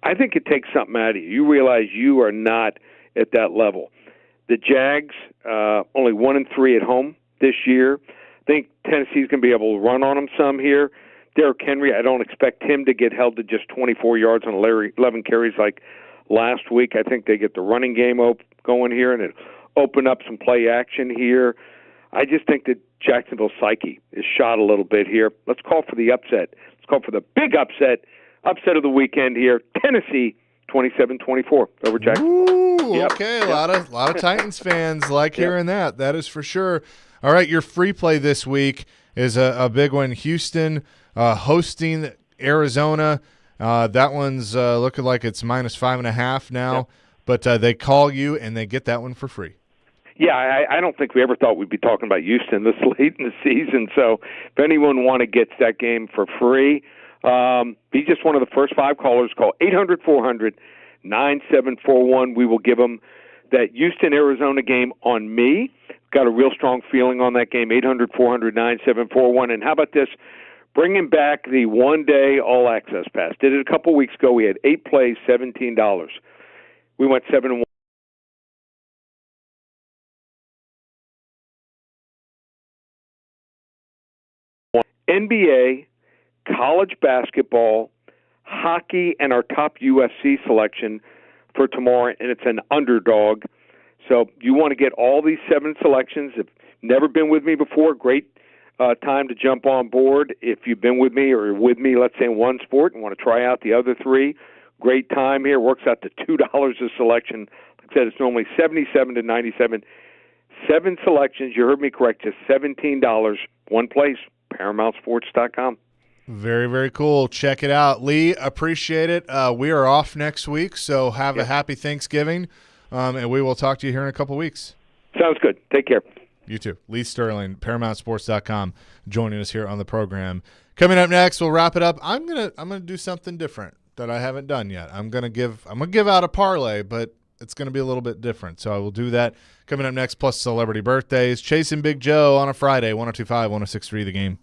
I think it takes something out of you. You realize you are not at that level. The Jags, only 1-3 at home this year. I think Tennessee's going to be able to run on them some here. Derrick Henry, I don't expect him to get held to just 24 yards on 11 carries like last week. I think they get the running game going here, and it open up some play action here. I just think that Jacksonville's psyche is shot a little bit here. Let's call for the upset. Let's call for the big upset of the weekend here. Tennessee 27-24 over Jacksonville. Ooh, okay, a lot of Titans fans like hearing that. That is for sure. All right, your free play this week is a big one. Houston hosting Arizona. That one's looking like it's -5.5 now, but they call you and they get that one for free. Yeah, I don't think we ever thought we'd be talking about Houston this late in the season. So if anyone want to get that game for free, be just one of the first 5 callers. Call 800-400-9741. We will give them that Houston-Arizona game on me. Got a real strong feeling on that game, 800-400-9741. And how about this? Bringing back the one-day all-access pass. Did it a couple weeks ago. We had 8 plays, $17. We went 7-1. NBA, college basketball, hockey, and our top UFC selection for tomorrow, and it's an underdog. So you want to get all these 7 selections. If you've never been with me before, great time to jump on board. If you've been with me or with me, let's say in one sport, and want to try out the other 3, great time here. Works out to $2 a selection. Like I said, it's normally $77 to $97. 7 selections. You heard me correct. Just $17. One place. ParamountSports.com. Very, very cool. Check it out. Lee, appreciate it. We are off next week, so have a happy Thanksgiving, and we will talk to you here in a couple weeks. Sounds good. Take care. You too. Lee Sterling, ParamountSports.com, joining us here on the program. Coming up next, we'll wrap it up. I'm gonna do something different that I haven't done yet. I'm gonna give out a parlay, but it's gonna be a little bit different. So I will do that coming up next. Plus celebrity birthdays. Chasing Big Joe on a Friday. 102.5, 106.3 The Game.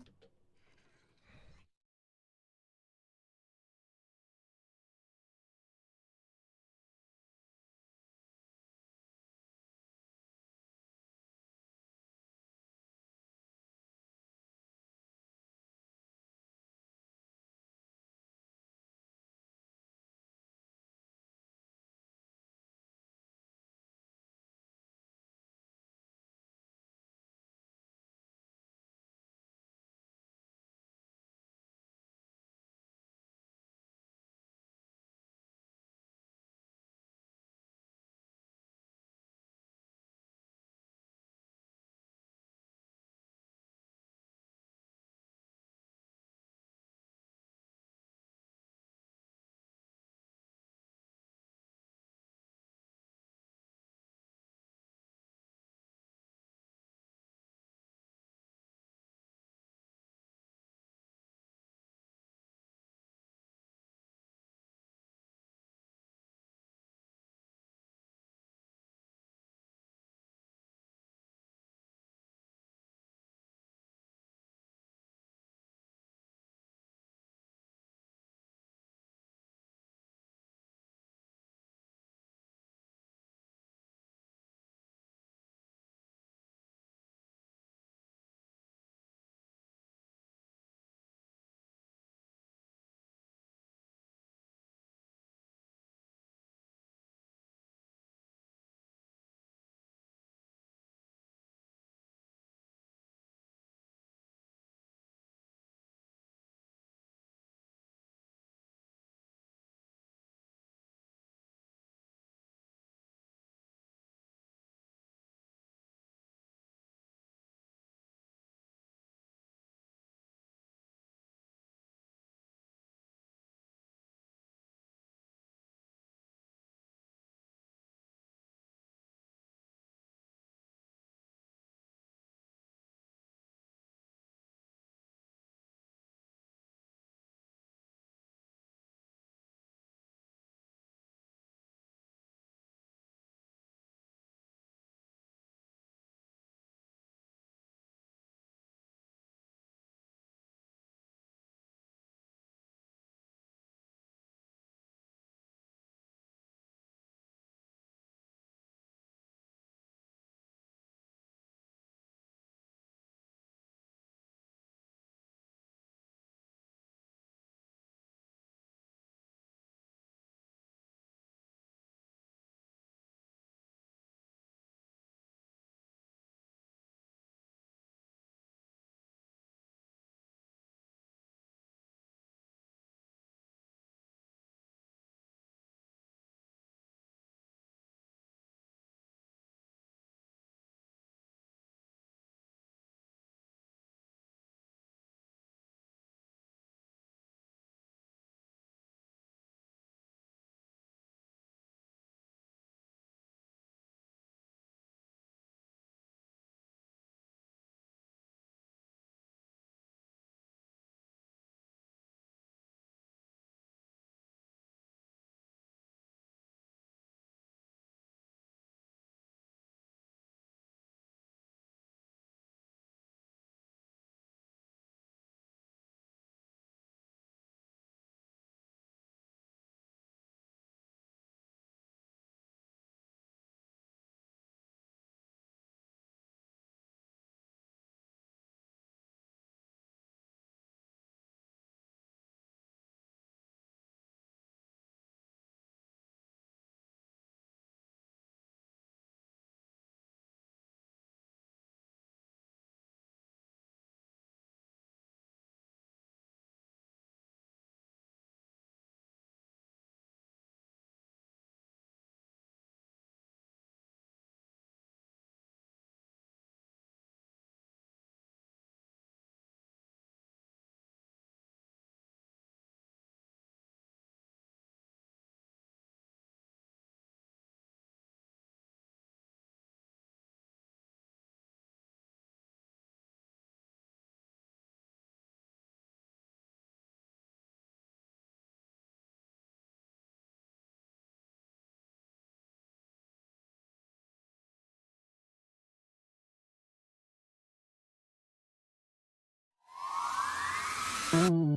Chasing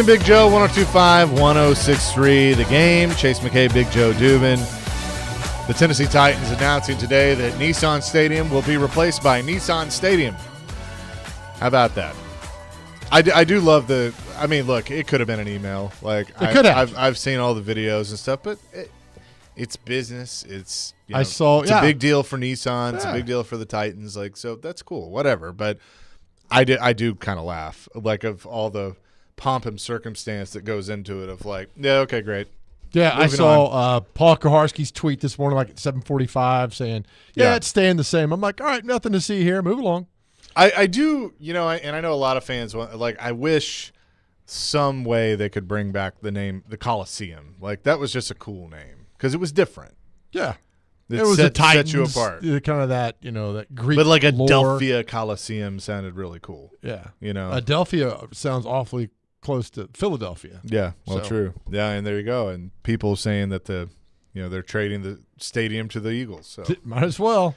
Big Joe, 102.5, 106.3 The Game. Chase McKay, Big Joe Dubin. The Tennessee Titans announcing today that Nissan Stadium will be replaced by Nissan Stadium. How about that? I do love the. I mean, look, it could have been an email. Like It could have. I've seen all the videos and stuff, but it's business. It's it's yeah. a big deal for Nissan. It's a big deal for the Titans. Like, so that's cool. Whatever. But I do kind of laugh, like, of all the pomp and circumstance that goes into it. Of like, yeah, okay, great. Yeah, Moving I saw Paul Kaharski's tweet this morning, like at 7:45, saying, "Yeah, it's staying the same." I'm like, "All right, nothing to see here. Move along." I do, and I know a lot of fans want, like, I wish some way they could bring back the name, the Coliseum. Like, that was just a cool name because it was different. Yeah. It was a Titans, Titans, set you apart. kind of that, that Greek But like lore. Adelphia Coliseum sounded really cool. Yeah. Adelphia sounds awfully close to Philadelphia. Yeah, well, So. true. Yeah, and there you go. And people saying that they're trading the stadium to the Eagles. So Might as well.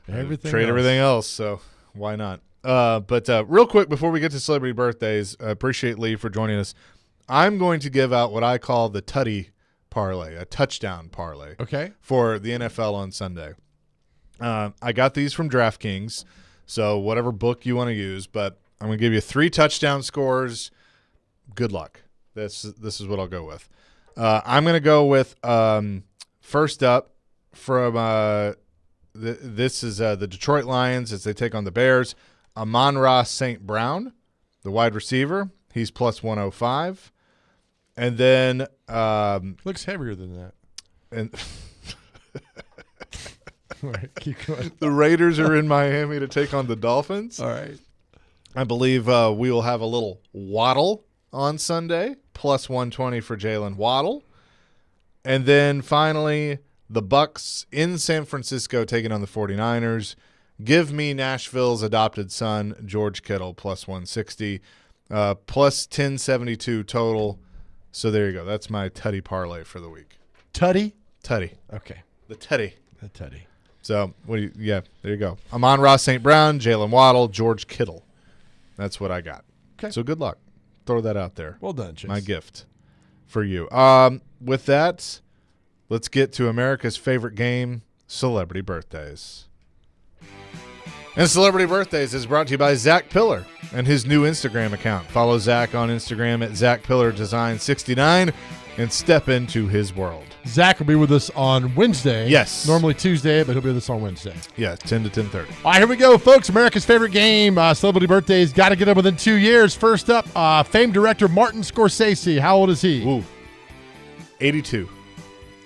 Trade everything else. So why not? But real quick before we get to celebrity birthdays, appreciate Lee for joining us. I'm going to give out what I call the Tutty parlay, a touchdown parlay. Okay. For the NFL on Sunday. I got these from DraftKings, so whatever book you want to use, but I'm going to give you 3 touchdown scores. Good luck. This is what I'll go with. I'm going to go with first up from this is the Detroit Lions as they take on the Bears. Amon-Ra St. Brown, the wide receiver. He's plus 105. And then looks heavier than that. And all right, keep going. The Raiders are in Miami to take on the Dolphins. All right. I believe we will have a little Waddle on Sunday, plus 120 for Jalen Waddle. And then finally, the Bucs in San Francisco taking on the 49ers. Give me Nashville's adopted son, George Kittle, plus 160, plus 1072 total. So there you go. That's my Tutty parlay for the week. Tutty? Tutty. Okay. The Tutty. The Tutty. So, there you go. Amon-Ra St. Brown, Jalen Waddle, George Kittle. That's what I got. Okay. So good luck. Throw that out there. Well done, Chase. My gift for you. With that, let's get to America's favorite game, Celebrity Birthdays. And Celebrity Birthdays is brought to you by Zach Pillar and his new Instagram account. Follow Zach on Instagram at ZachPillarDesign69 and step into his world. Zach will be with us on Wednesday. Yes. Normally Tuesday, but he'll be with us on Wednesday. Yeah, 10 to 10:30. All right, here we go, folks. America's favorite game, Celebrity Birthdays. Got to get up within 2 years. First up, famed director Martin Scorsese. How old is he? Ooh, 82. I'm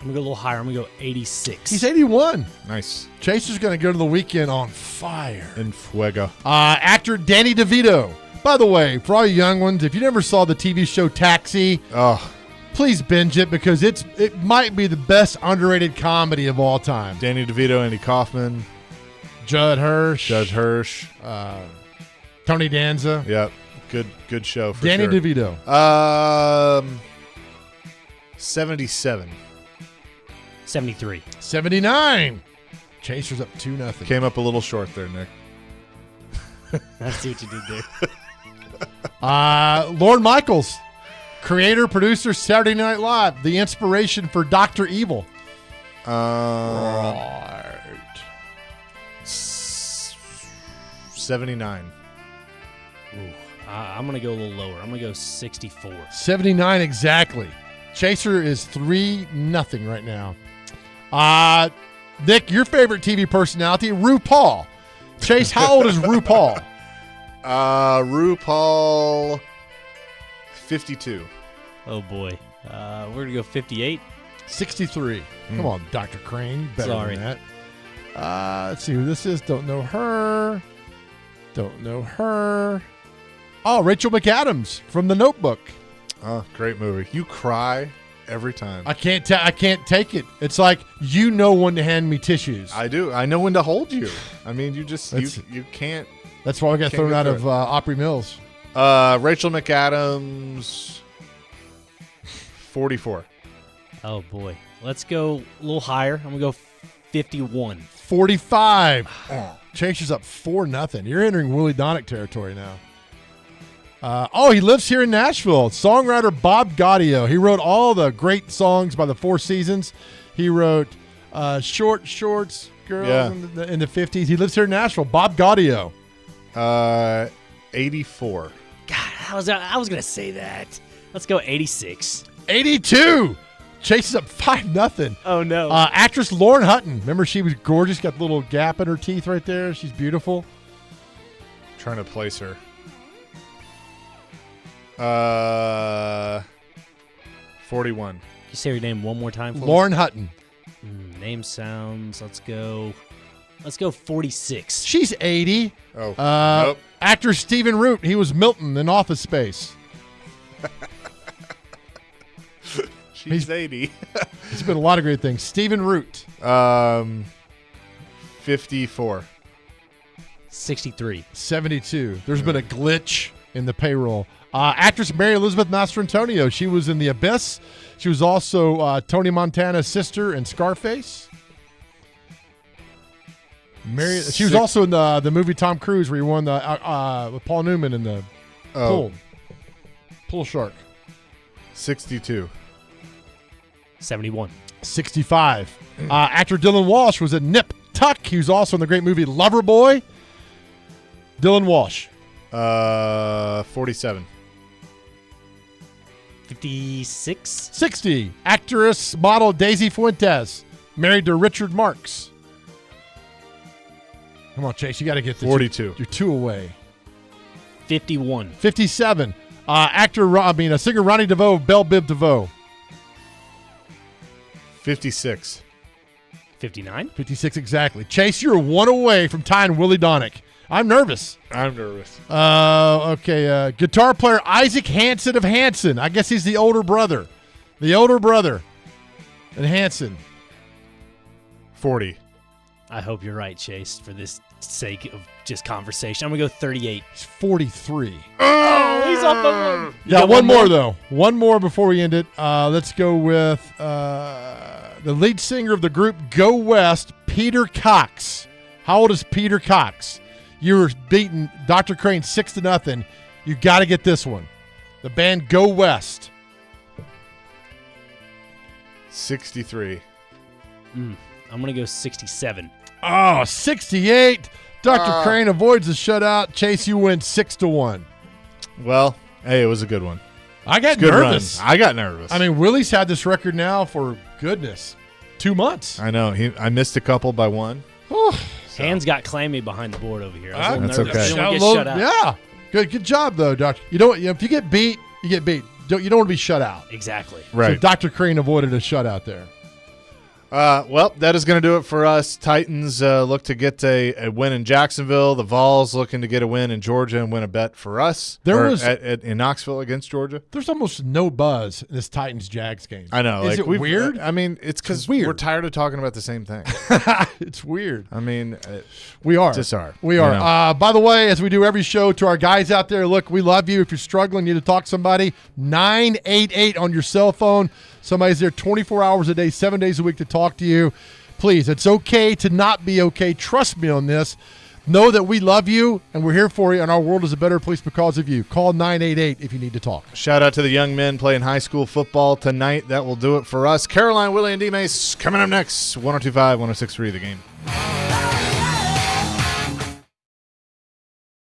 going to go a little higher. I'm going to go 86. He's 81. Nice. Chaser's going to go to the weekend on fire. En fuego. Actor Danny DeVito. By the way, for all you young ones, if you never saw the TV show Taxi, please binge it because it might be the best underrated comedy of all time. Danny DeVito, Andy Kaufman. Judd Hirsch. Tony Danza. Yep. Good show for Danny sure. DeVito. 77. 73. 79. Chaser's up 2-0. Came up a little short there, Nick. I see what you did there. Lorne Michaels, creator, producer, Saturday Night Live, the inspiration for Dr. Evil. Right. 79. Ooh, I'm going to go a little lower. I'm going to go 64. 79 exactly. Chaser is 3-0 right now. Nick, your favorite TV personality, RuPaul. Chase, how old is RuPaul? RuPaul, 52. Oh, boy. We're going to go 58. 63. Come on, Dr. Crane. Better Sorry. than that. Let's see who this is. Don't know her. Oh, Rachel McAdams from The Notebook. Oh, great movie. You cry every time. I can't take it. It's like you know when to hand me tissues. I do. I know when to hold you. I mean, you just you can't. That's why we got can't thrown get out through of Opry Mills. Rachel McAdams, 44. Oh, boy. Let's go a little higher. I'm going to go 51. 45. Chase is up 4-0. You're entering Willie Donick territory now. He lives here in Nashville. Songwriter Bob Gaudio. He wrote all the great songs by the Four Seasons. He wrote Short Shorts, Girls in the 50s. He lives here in Nashville. Bob Gaudio. 84. God, I was going to say that. Let's go 86. 82. Chase is up 5-0. Oh, no. Actress Lauren Hutton. Remember, she was gorgeous. Got the little gap in her teeth right there. She's beautiful. Trying to place her. 41. Can you say her name one more time for Lauren me? Hutton. Name sounds. Let's go 46. She's 80. Oh, nope. Actor Stephen Root. He was Milton in Office Space. She's 80. He's been a lot of great things. Stephen Root. 54. 63. 72. There's been a glitch in the payroll. Actress Mary Elizabeth Mastrantonio. She was in The Abyss. She was also Tony Montana's sister in Scarface. She was also in the movie Tom Cruise where he won with Paul Newman in the Pool Shark. 62. 71. 65. Actor Dylan Walsh was in Nip Tuck. He was also in the great movie Loverboy. Dylan Walsh. 47. 56. 60. Actress, model Daisy Fuentes. Married to Richard Marx. Come on, Chase. You got to get this. 42. You're 2 away. 51. 57. Singer Ronnie DeVoe, Belle Biv DeVoe. 56. 59. 56 exactly. Chase, you're 1 away from tying Willie Donick. I'm nervous. I'm nervous. Okay. Guitar player Isaac Hansen of Hanson. I guess he's the older brother. The older brother. And Hanson. 40. I hope you're right, Chase, for this sake of just conversation. I'm going to go 38. He's 43. Oh, he's off the one. Yeah, one more, though. One more before we end it. Let's go with the lead singer of the group Go West, Peter Cox. How old is Peter Cox? You were beating Dr. Crane 6-0. You got to get this one. The band Go West. 63. I'm going to go 67. Oh, 68. Dr. Crane avoids the shutout. Chase, you win 6-1. Well, hey, it was a good one. I got Good nervous. run. I got nervous. I mean, Willie's had this record now for, goodness, 2 months. I know. I missed a couple by one. Hands got clammy behind the board over here. I was That's nervous. okay. Didn't want to get shut out. Yeah. Good job, though, Doctor. You don't. If you get beat, you get beat. You don't want to be shut out. Exactly. Right. So Dr. Crane avoided a shutout there. Well, that is going to do it for us. Titans look to get a win in Jacksonville. The Vols looking to get a win in Georgia and win a bet for us. In Knoxville against Georgia. There's almost no buzz in this Titans-Jags game. I know. Is it weird? I mean, it's because we're tired of talking about the same thing. It's weird. I mean, we are. Just are. We are. You know. By the way, as we do every show, to our guys out there, look, we love you. If you're struggling, you need to talk to somebody, 988 on your cell phone. Somebody's there 24 hours a day, 7 days a week to talk to you. Please, it's okay to not be okay. Trust me on this. Know that we love you, and we're here for you, and our world is a better place because of you. Call 988 if you need to talk. Shout out to the young men playing high school football tonight. That will do it for us. Caroline, Willie, and D-Mace coming up next. 102.5, 106.3 The Game.